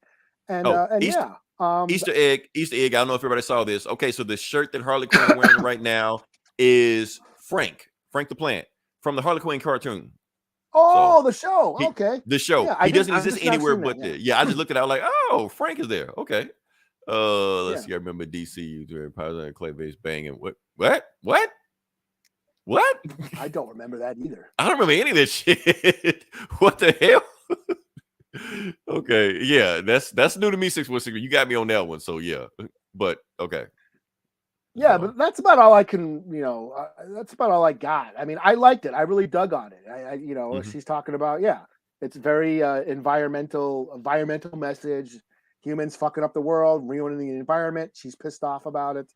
And Easter egg. I don't know if everybody saw this. Okay, so the shirt that Harley Quinn is wearing right now is Frank the Plant from the Harley Quinn cartoon. Oh, the show. Okay. The show. Yeah, he doesn't exist anywhere but there. Yeah, I just looked it out like, oh, Frank is there. Okay. Let's see. I remember DC doing powers and clay base banging. What? I don't remember that either. I don't remember any of this shit. What the hell? Okay, yeah, that's new to me. 616. You got me on that one. So yeah, but okay. Yeah, but that's about all I can. That's about all I got. I mean, I liked it. I really dug on it. She's talking about it's very environmental message. Humans fucking up the world, ruining the environment. She's pissed off about it.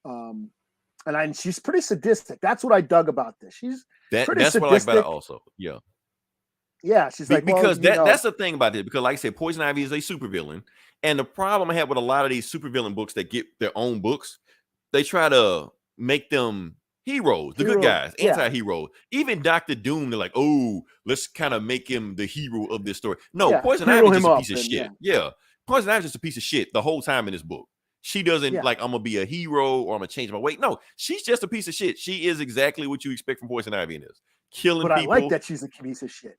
And she's pretty sadistic. That's what I dug about this. She's pretty sadistic. What I like about it also. Yeah. Yeah, she's like, because that's the thing about it. Because like I said, Poison Ivy is a supervillain. And the problem I have with a lot of these supervillain books that get their own books, they try to make them heroes, the good guys, anti-heroes. Even Dr. Doom, they're like, oh, let's kind of make him the hero of this story. No, Poison Ivy is just a piece of shit. Yeah. Poison Ivy is just a piece of shit the whole time in this book. She doesn't like, I'm gonna be a hero or I'm gonna change my way. No, she's just a piece of shit. She is exactly what you expect from Poison Ivy in this. Killing people. I like that she's a piece of shit.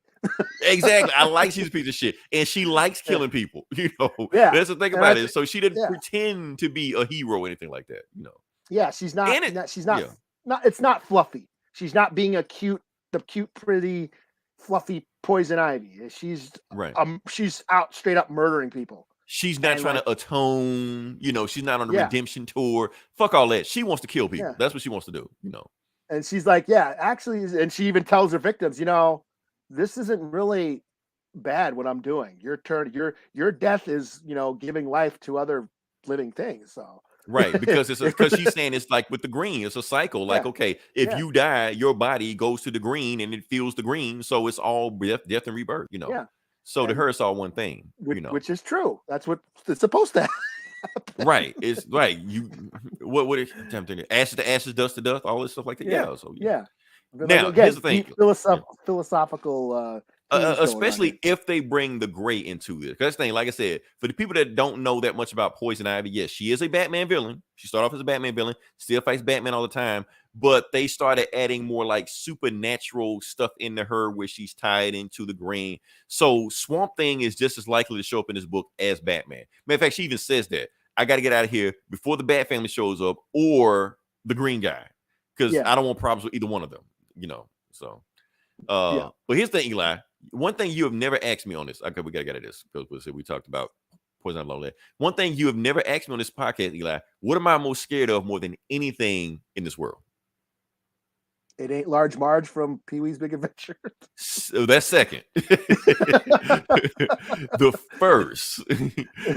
Exactly. I like she's a piece of shit. And she likes killing people. That's the thing about it. So she didn't pretend to be a hero or anything like that. Yeah, she's not. It's not fluffy. She's not being the cute, pretty, fluffy Poison Ivy. She's she's out straight up murdering people. She's not trying to atone. She's not on a redemption tour. Fuck all that. She wants to kill people. That's what she wants to do. And she's like, actually, and she even tells her victims, this isn't really bad what I'm doing. Your death is, giving life to other living things. So right, because she's saying it's like with the green, it's a cycle. Like, okay, if you die, your body goes to the green and it feels the green, so it's all death and rebirth. So to her, it's all one thing. Which is true. That's what it's supposed to happen. Right. It's right. What ashes to ashes, dust to dust, all this stuff like that. Yeah. So yeah. Now, again, here's the thing. Philosophical especially if they bring the gray into it. That's the thing, like I said, for the people that don't know that much about Poison Ivy, yes, she is a Batman villain. She started off as a Batman villain, still fights Batman all the time, but they started adding more like supernatural stuff into her where she's tied into the green. So Swamp Thing is just as likely to show up in this book as Batman. Matter of fact, she even says that I got to get out of here before the Bat family shows up or the green guy, because I don't want problems with either one of them, so but here's the thing, Eli. One thing you have never asked me on this. Okay, we gotta get at this because we talked about Poison Ivy Lonely. One thing you have never asked me on this podcast, Eli. What am I most scared of more than anything in this world? It ain't Large Marge from Pee-wee's Big Adventure. So that's second. The first.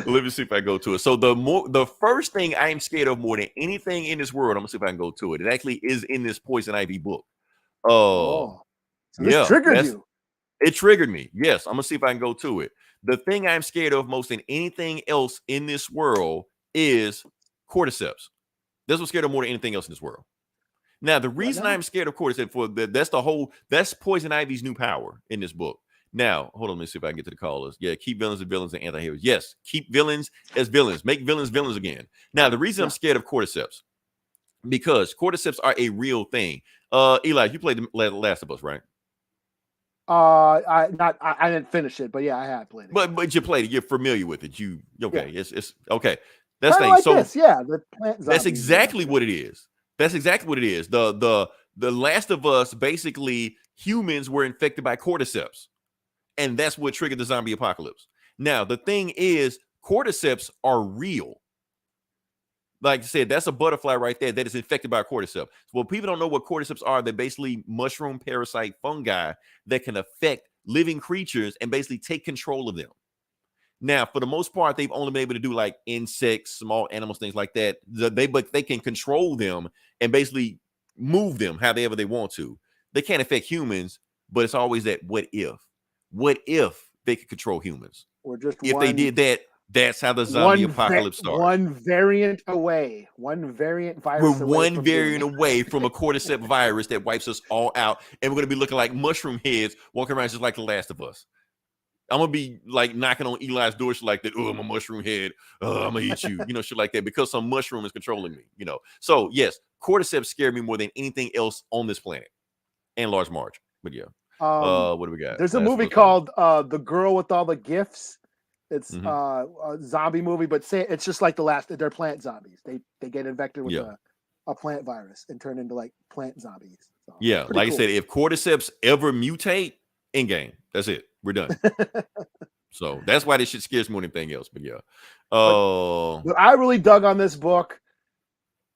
Let me see if I go to it. So the first thing I am scared of more than anything in this world, I'm gonna see if I can go to it. It actually is in this Poison Ivy book. So this triggered you. It triggered me. Yes, I'm gonna see if I can go to it. The thing I'm scared of most than anything else in this world is cordyceps. That's what's scared of more than anything else in this world. Now, the reason I'm scared of cordyceps that's Poison Ivy's new power in this book. Now, hold on, let me see if I can get to the callers. Yeah, keep villains as villains and anti-heroes. Yes, keep villains as villains. Make villains villains again. Now, the reason I'm scared of cordyceps, because cordyceps are a real thing. Eli, you played The Last of Us, right? I didn't finish it, but yeah, I have played it. But you played it. You're familiar with it. Okay? Yeah. It's okay. That's the thing. Like the plant zombies. That's exactly what it is. That's exactly what it is. The Last of Us, basically, humans were infected by cordyceps, and that's what triggered the zombie apocalypse. Now, the thing is, cordyceps are real. Like I said, that's a butterfly right there that is infected by a cordyceps. Well, people don't know what cordyceps are. They're basically mushroom parasite fungi that can affect living creatures and basically take control of them. Now, for the most part, they've only been able to do like insects, small animals, things like that. But they can control them and basically move them however they want to. They can't affect humans, but it's always that what if? What if they could control humans? Or just if they did that, that's how the zombie apocalypse started. One variant virus. We're one variant away from a cordyceps virus that wipes us all out, and we're going to be looking like mushroom heads walking around just like The Last of Us. I'm gonna be like knocking on Eli's door, shit like that. Oh, I'm a mushroom head. I'm gonna eat you, shit like that, because some mushroom is controlling me, So yes, cordyceps scare me more than anything else on this planet, and Large Marge. But yeah, what do we got? There's a movie called The Girl with All the Gifts. It's a zombie movie, but it's just like they're plant zombies. They get infected with a plant virus and turn into like plant zombies. So, yeah, like cool. I said, if cordyceps ever mutate, in game, that's it. We're done. So that's why this shit scares me more than anything else. But yeah. But I really dug on this book.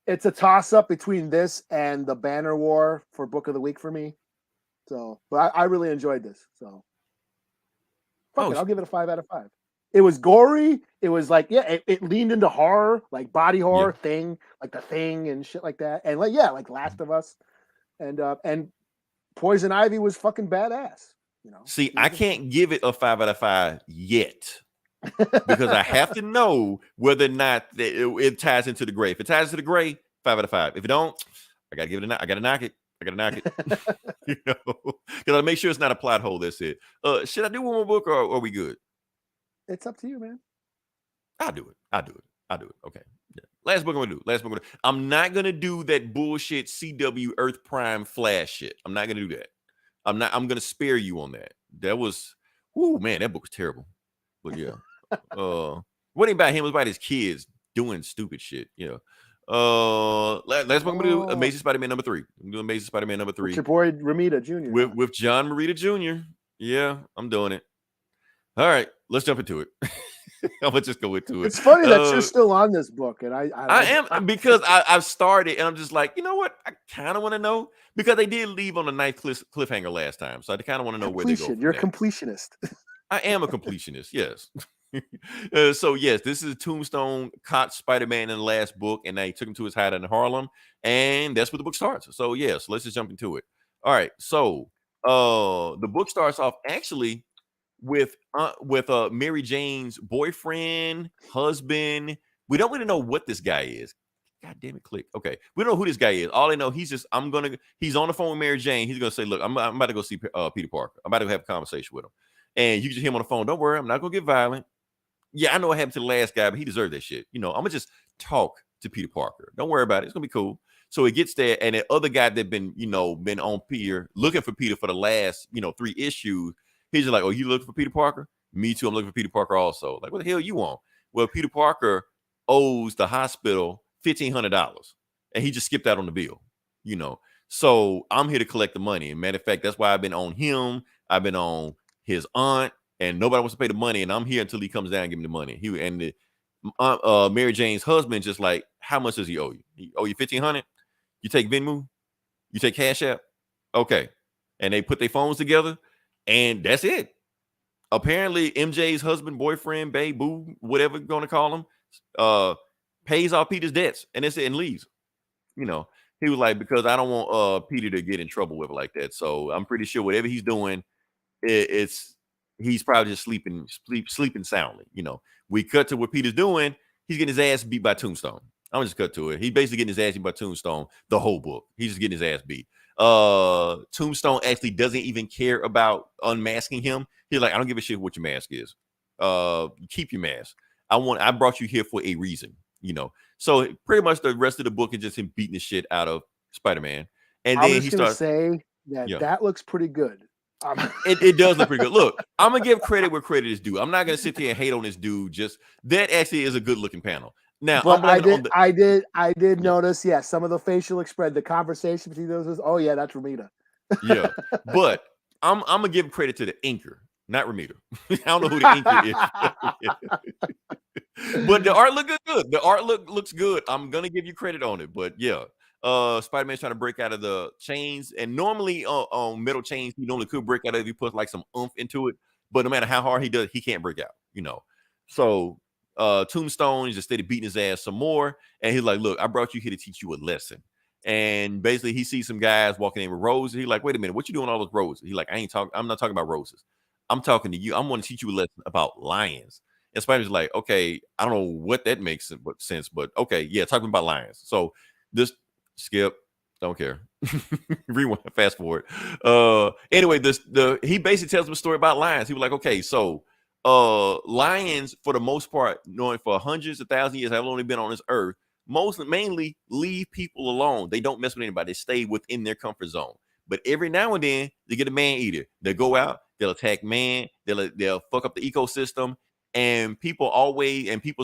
It's a toss-up between this and the Banner War for Book of the Week for me. So, but I really enjoyed this. So I'll give it a 5 out of 5. It was gory. It was like, it leaned into horror, like body horror thing, like The Thing and shit like that. And like Last of Us. And Poison Ivy was fucking badass. See, I can't give it a 5 out of 5 yet, because I have to know whether or not it ties into the gray. If it ties into the gray, 5 out of 5. If it don't, I gotta give it I gotta knock it. Because I make sure it's not a plot hole. That's it. Should I do one more book, or are we good? It's up to you, man. I'll do it. Okay. Yeah. Last book I'm gonna do. I'm not gonna do that bullshit CW Earth Prime Flash shit. I'm not gonna do that. I'm going to spare you on that. That was, man, that book was terrible. But yeah. What ain't about him? It was about his kids doing stupid shit. Last book I'm going to do, Amazing Spider-Man number 3. I'm doing Amazing Spider-Man number 3. With your boy Romita Jr. With John Romita Jr. Yeah, I'm doing it. All right, let's jump into it. I'm gonna just go into it. It's funny that you're still on this book, and I am, because I've started, and I'm just like, you know what? I kind of want to know, because they did leave on a nice cliffhanger last time, so I kind of want to know where they go. You're a completionist. I am a completionist, yes. So yes, this is Tombstone caught Spider-Man in the last book, and they took him to his hideout in Harlem, and that's where the book starts. So yes, let's just jump into it. All right, so the book starts off actually with Mary Jane's boyfriend, husband. We don't really know what this guy is. God damn it, click. Okay, we don't know who this guy is. All I know, he's on the phone with Mary Jane. He's gonna say, look, I'm about to go see Peter Parker. I'm about to have a conversation with him. And you just hear him on the phone. Don't worry, I'm not gonna get violent. Yeah, I know what happened to the last guy, but he deserved that shit. I'm gonna just talk to Peter Parker. Don't worry about it. It's gonna be cool. So it gets there, and the other guy that been on Peter, looking for Peter for the last 3 issues. He's just like, oh, you looking for Peter Parker? Me too. I'm looking for Peter Parker also. Like, what the hell you want? Well, Peter Parker owes the hospital $1,500, and he just skipped out on the bill. So I'm here to collect the money. And matter of fact, that's why I've been on him. I've been on his aunt, and nobody wants to pay the money. And I'm here until he comes down and give me the money. Mary Jane's husband just like, how much does he owe you? He owe you $1,500. You take Venmo, you take Cash App, okay. And they put their phones together, and that's it. Apparently, MJ's husband, boyfriend, babe, boo, whatever you're gonna call him, pays off Peter's debts, and that's it, and leaves. He was like, because I don't want Peter to get in trouble with it like that. So I'm pretty sure whatever he's doing, he's probably just sleeping soundly. We cut to what Peter's doing. He's getting his ass beat by Tombstone. I'm just cut to it. He's basically getting his ass beat by Tombstone the whole book. He's just getting his ass beat. Tombstone actually doesn't even care about unmasking him. He's like, I don't give a shit what your mask is. Keep your mask. I brought you here for a reason. So pretty much the rest of the book is just him beating the shit out of Spider-Man. And then he starts say that looks pretty good. It does look pretty good. Look, I'm gonna give credit where credit is due. I'm not gonna sit here and hate on this dude. Just that actually is a good looking panel. Now, but I did notice, some of the facial expression, the conversation between those was, oh yeah, that's Ramita. Yeah, but I'm gonna give credit to the inker, not Ramita. I don't know who the inker is. But the art look good. The art looks good. I'm gonna give you credit on it. But yeah, Spider-Man's trying to break out of the chains, and normally on metal chains, he normally could break out if he puts like some oomph into it. But no matter how hard he does, he can't break out. So Tombstone is just steady beating his ass some more, and he's like, look, I brought you here to teach you a lesson. And basically he sees some guys walking in with roses. He's like, wait a minute, what you doing all those roses? He's like, I'm not talking about roses. I'm talking to you. I'm going to teach you a lesson about lions. And Spider-Man's like, okay, I don't know what that makes sense, but okay, yeah, talking about lions. So this skip, don't care. Rewind, fast forward. Anyway, he basically tells him a story about lions. He was like, okay, so lions, for the most part, knowing for hundreds of thousands of years, have only been on this earth, mainly leave people alone. They don't mess with anybody. They stay within their comfort zone. But every now and then, they get a man eater. They'll go out, they'll attack man, they'll fuck up the ecosystem. And people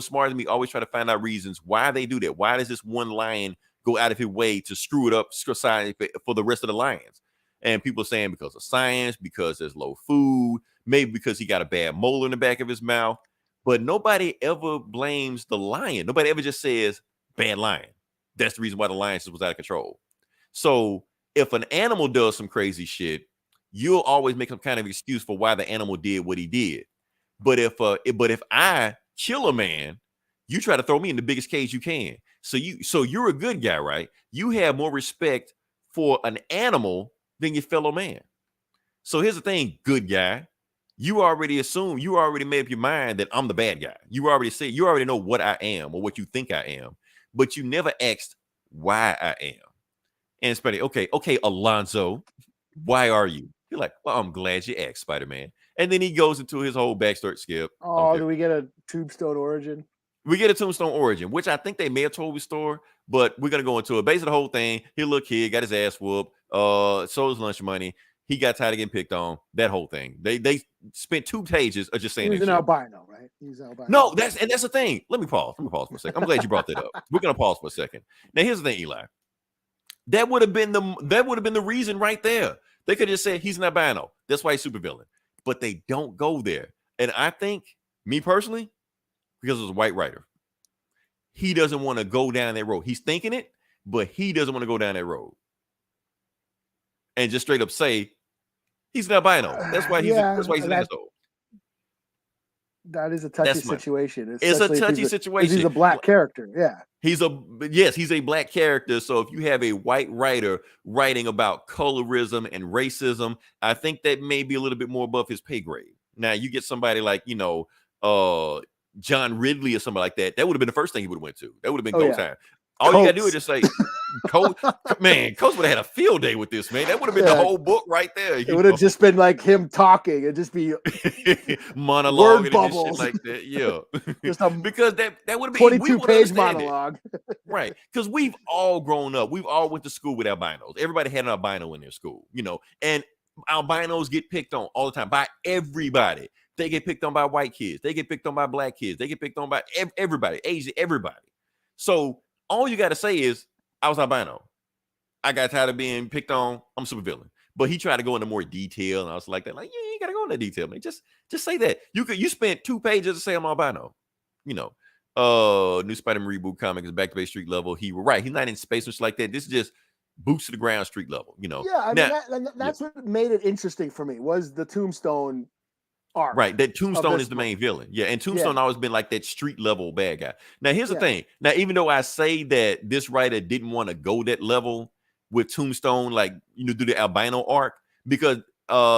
smarter than me always try to find out reasons why they do that. Why does this one lion go out of his way to screw it up society for the rest of the lions? And people saying because of science, because there's low food, maybe because he got a bad molar in the back of his mouth. But nobody ever blames the lion. Nobody ever just says, bad lion. That's the reason why the lion was out of control. So if an animal does some crazy shit, you'll always make some kind of excuse for why the animal did what he did. But if I kill a man, you try to throw me in the biggest cage you can. So you're a good guy, right? You have more respect for an animal than your fellow man. So here's the thing, good guy. You already made up your mind that I'm the bad guy. You already know what I am or what you think I am, but you never asked why I am. And it's pretty, okay, Alonzo, why are you? You're like, well, I'm glad you asked, Spider-Man. And then he goes into his whole backstory skip. Oh, do we get a Tombstone origin? We get a Tombstone origin, which I think they may have told the story, but we're gonna go into it. Basically, the whole thing, he a little kid, got his ass whooped, sold his lunch money. He got tired of getting picked on. That whole thing. They spent 2 pages of just saying he's an albino, right? He's an albino. No, that's the thing. Let me pause for a second. I'm glad you brought that up. We're gonna pause for a second. Now, here's the thing, Eli. That would have been the reason right there. They could have just said he's an albino. That's why he's supervillain. But they don't go there. And I think, me personally, because it's a white writer, he doesn't want to go down that road. He's thinking it, but he doesn't want to go down that road. And just straight up say he's an albino. That's why he's an asshole. That is a touchy situation. It's a touchy situation. He's a black character. Yeah. He's a black character. So if you have a white writer writing about colorism and racism, I think that may be a little bit more above his pay grade. Now you get somebody like, John Ridley or somebody like that. That would have been the first thing he would have went to. That would have been go time. All you gotta do is just say, Coach, man, Coach would have had a field day with this, man. That would have been the whole book right there. It would have just been like him talking. It'd just be monologue word bubbles and shit like that. Yeah, just a because that would have been 22-page monologue. Right, because we've all grown up. We've all went to school with albinos. Everybody had an albino in their school, and albinos get picked on all the time by everybody. They get picked on by white kids. They get picked on by black kids. They get picked on by everybody, Asian, everybody. So all you got to say is, I was albino. I got tired of being picked on. I'm a supervillain. But he tried to go into more detail, and I was like, yeah, you ain't got to go into detail, man. Just say that. You spent 2 pages to say I'm albino. New Spider-Man reboot comic is back to base street level. He was right. He's not in space much like that. This is just boots to the ground street level. Yeah, I mean that's what made it interesting for me was the Tombstone arc. Right, that Tombstone is the main villain. Yeah, and Tombstone always been like that street level bad guy. Now, here's the thing. Now, even though I say that this writer didn't want to go that level with Tombstone, like do the albino arc, because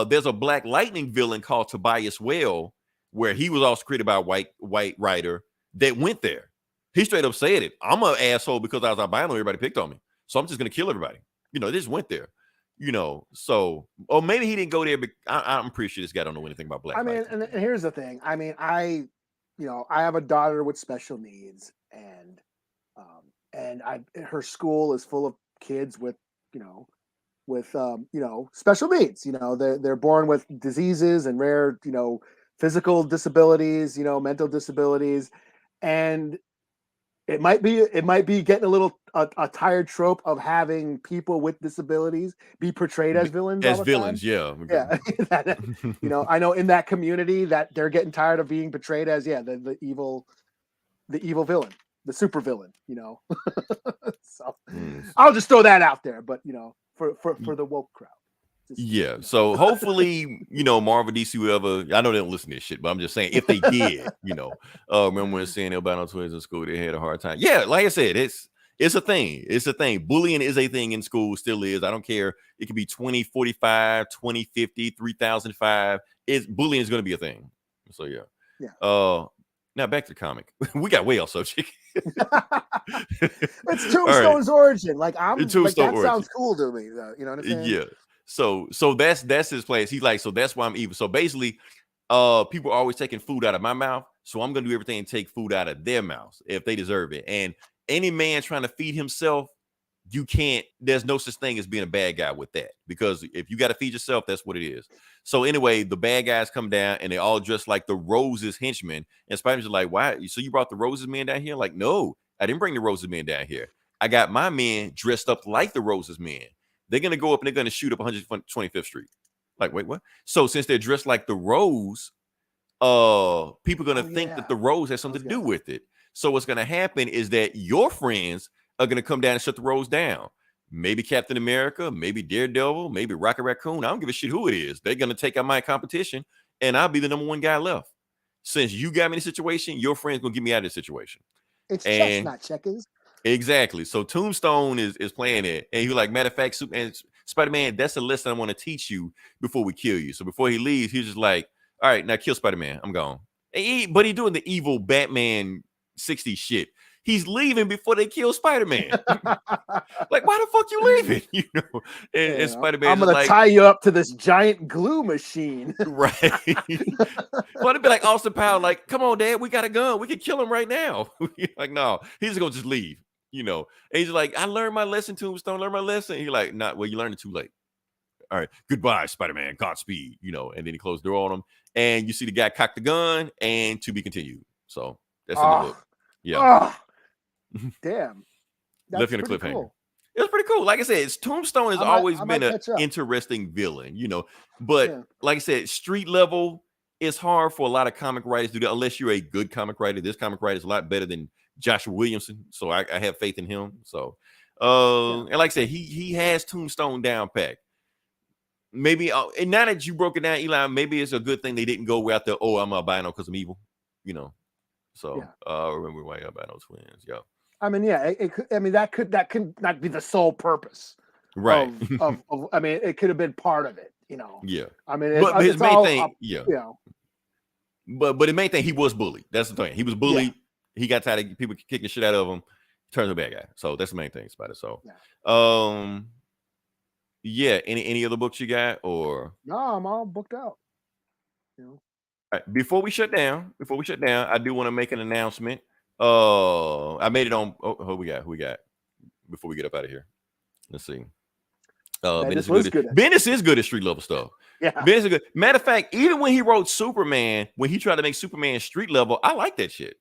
there's a Black Lightning villain called Tobias Well, where he was also created by a white writer that went there. He straight up said it. I'm an asshole because I was albino. Everybody picked on me, so I'm just gonna kill everybody. They just went there. So, or maybe he didn't go there, but I'm pretty sure this guy don't know anything about Black. I mean, and here's the thing. I mean, I have a daughter with special needs, and her school is full of kids with special needs. They're born with diseases and rare, physical disabilities, mental disabilities, and it might be getting a little a tired trope of having people with disabilities be portrayed as villains. As villains, yeah. I know in that community that they're getting tired of being portrayed as the evil villain, the super villain. So I'll just throw that out there, but for the woke crowd. So hopefully, Marvel, DC, whoever, I know they don't listen to this shit, but I'm just saying if they did, remember when seeing albino twins in school, they had a hard time. Yeah, like I said, it's a thing. It's a thing. Bullying is a thing in school, still is. I don't care. It could be 2045, 2050, 3005. Bullying is going to be a thing. So yeah. Now back to the comic. We got way off subject. It's Tombstone's origin. Like that sounds cool to me. Though. You know what I'm saying? Yeah. So that's his place. He's like, so that's why I'm evil. So basically, people are always taking food out of my mouth. So I'm gonna do everything and take food out of their mouths if they deserve it. And any man trying to feed himself, there's no such thing as being a bad guy with that. Because if you got to feed yourself, that's what it is. So anyway, the bad guys come down and they all dress like the Rose's henchmen. And Spider-Man's like, why? So you brought the Rose's men down here? Like, no, I didn't bring the Rose's men down here. I got my men dressed up like the Rose's men. They're going to go up and they're going to shoot up 125th Street. Like, wait, what? So since they're dressed like the Rose, people are going to think that the Rose has something to do with it. So what's going to happen is that your friends are going to come down and shut the Rose down. Maybe Captain America, maybe Daredevil, maybe Rocket Raccoon. I don't give a shit who it is. They're going to take out my competition and I'll be the number one guy left. Since you got me in a situation, your friend's going to get me out of this situation. It's chestnut checkers. Exactly. So Tombstone is playing it. And he's like, matter of fact, Spider-Man, that's a lesson I want to teach you before we kill you. So before he leaves, he's just like, all right, now kill Spider-Man. I'm gone. But he's doing the evil Batman 60s shit. He's leaving before they kill Spider-Man. Like, why the fuck you leaving? And Spider-Man, I'm gonna tie you up to this giant glue machine. Right. Well, it'd be like Austin Powers, like, come on, Dad, we got a gun. We can kill him right now. Like, no, he's gonna just leave. And he's like, I learned my lesson, Tombstone, learned my lesson. He's like, nah, well, you learned it too late. All right, goodbye, Spider-Man, Godspeed, and then he closed the door on him. And you see the guy cock the gun and to be continued. So that's in the book. Yeah. Damn. Left in a cliffhanger. Cool. It was pretty cool. Like I said, Tombstone has always been an interesting villain, But like I said, street level is hard for a lot of comic writers to do, unless you're a good comic writer. This comic writer is a lot better than Joshua Williamson, so I have faith in him. So, and like I said, he has Tombstone down packed. Maybe, and now that you broke it down, Eli, maybe it's a good thing they didn't go out there. Oh, I'm albino because I'm evil, So, remember why albino twins, yeah. I mean, yeah, it could. I mean, that could not be the sole purpose, right? Of I mean, it could have been part of it, Yeah. I mean, but his main thing, But the main thing, he was bullied. That's the thing. He was bullied. He got tired of people kicking shit out of him. turns a bad guy. So that's the main thing about it. So, yeah. Yeah. Any other books you got or? No, I'm all booked out. You know. All right, before we shut down, I do want to make an announcement. I made it on. Who we got before we get up out of here? Let's see. Bendis is good at street level stuff. Yeah, Bendis is good. Matter of fact, even when he wrote Superman, when he tried to make Superman street level, I like that shit.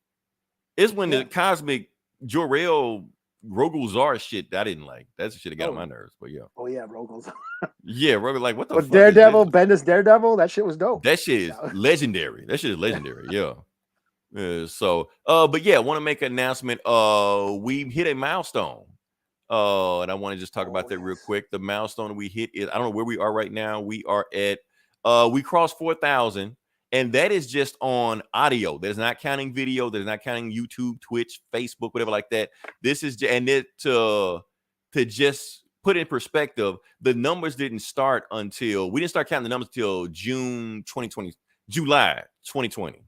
It's when the cosmic Jor-El Rogol-Zar shit that I didn't like. That's the shit that got on my nerves. But yeah. Oh yeah, Rogol. Yeah, Rogol, like what the fuck? Daredevil, Bendis Daredevil, that shit was dope. That shit is legendary. That shit is legendary. Yeah. But yeah, I want to make an announcement. We hit a milestone. And I want to just talk about that real quick. The milestone we hit is, I don't know where we are right now. We are at we crossed 4,000, and that is just on audio. That is not counting video. That is not counting YouTube, Twitch, Facebook, whatever like that. This is to just put in perspective, the numbers didn't start until we didn't start counting the numbers until July 2020.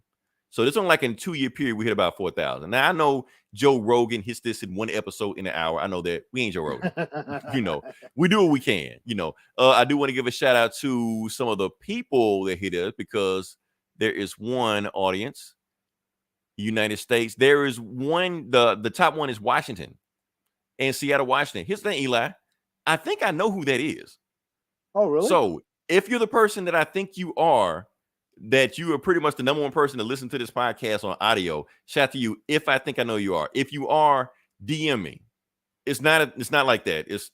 So this on like in a 2-year period, we hit about 4,000. Now I know Joe Rogan hits this in one episode in an hour. I know that we ain't Joe Rogan. We do what we can. I do want to give a shout out to some of the people that hit us because there is one audience, United States. There is one. The top one is Washington and Seattle, Washington. Here's the thing, Eli. I think I know who that is. Oh, really? So if you're the person that I think you are, that you are pretty much the number one person to listen to this podcast on audio, shout out to you. If I think I know you are, if you are, DM me. It's not like that.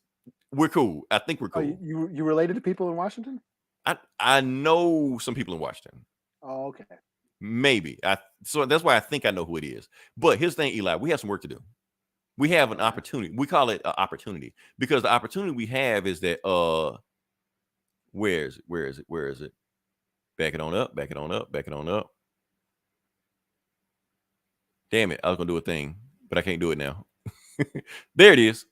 We're cool. I think we're cool. You related to people in Washington? I know some people in Washington. Oh, okay. Maybe. So that's why I think I know who it is. But here's the thing, Eli, we have some work to do. We have an opportunity. We call it an opportunity because the opportunity we have is that where is it? Back it on up. Damn it. I was going to do a thing, but I can't do it now. There it is.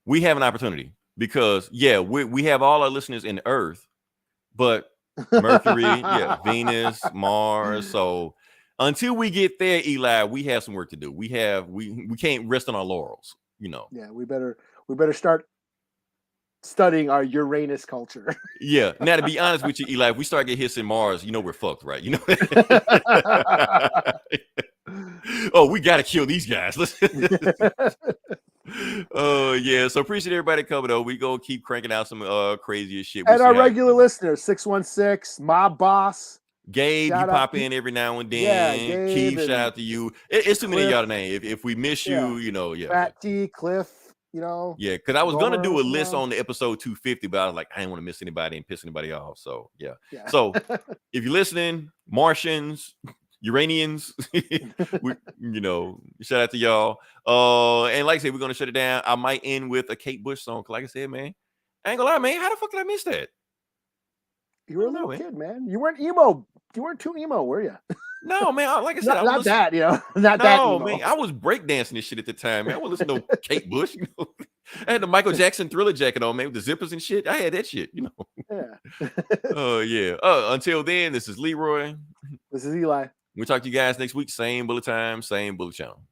We have an opportunity because, we have all our listeners in Earth, but Mercury, Venus, Mars. So until we get there, Eli, we have some work to do. We can't rest on our laurels, Yeah, we better start studying our Uranus culture. Yeah. Now, to be honest with you, Eli, if we start getting hits in Mars, we're fucked, right? Oh, we got to kill these guys. So appreciate everybody coming over. We go keep cranking out some crazy shit. And our regular listeners, 616, Mob Boss. Gabe, you pop in every now and then. Yeah, Keith, shout out to you. It's too many of y'all to name. If we miss you, Fat T, Cliff. Yeah, because I was gonna do a list on the episode 250, but I was like, I didn't want to miss anybody and piss anybody off. So yeah. So if you're listening, Martians, Uranians, shout out to y'all. And like I said, we're gonna shut it down. I might end with a Kate Bush song. Like I said, man, I ain't gonna lie, man. How the fuck did I miss that? You were a little kid, man. You weren't emo. You weren't too emo, were you? No, man. Like I said, not that emo. Man. I was breakdancing this shit at the time, man. I wasn't listening to Kate Bush. I had the Michael Jackson Thriller jacket on, man, with the zippers and shit. I had that shit, Yeah. Until then, this is Leroy. This is Eli. We'll talk to you guys next week. Same bullet time, same bullet channel.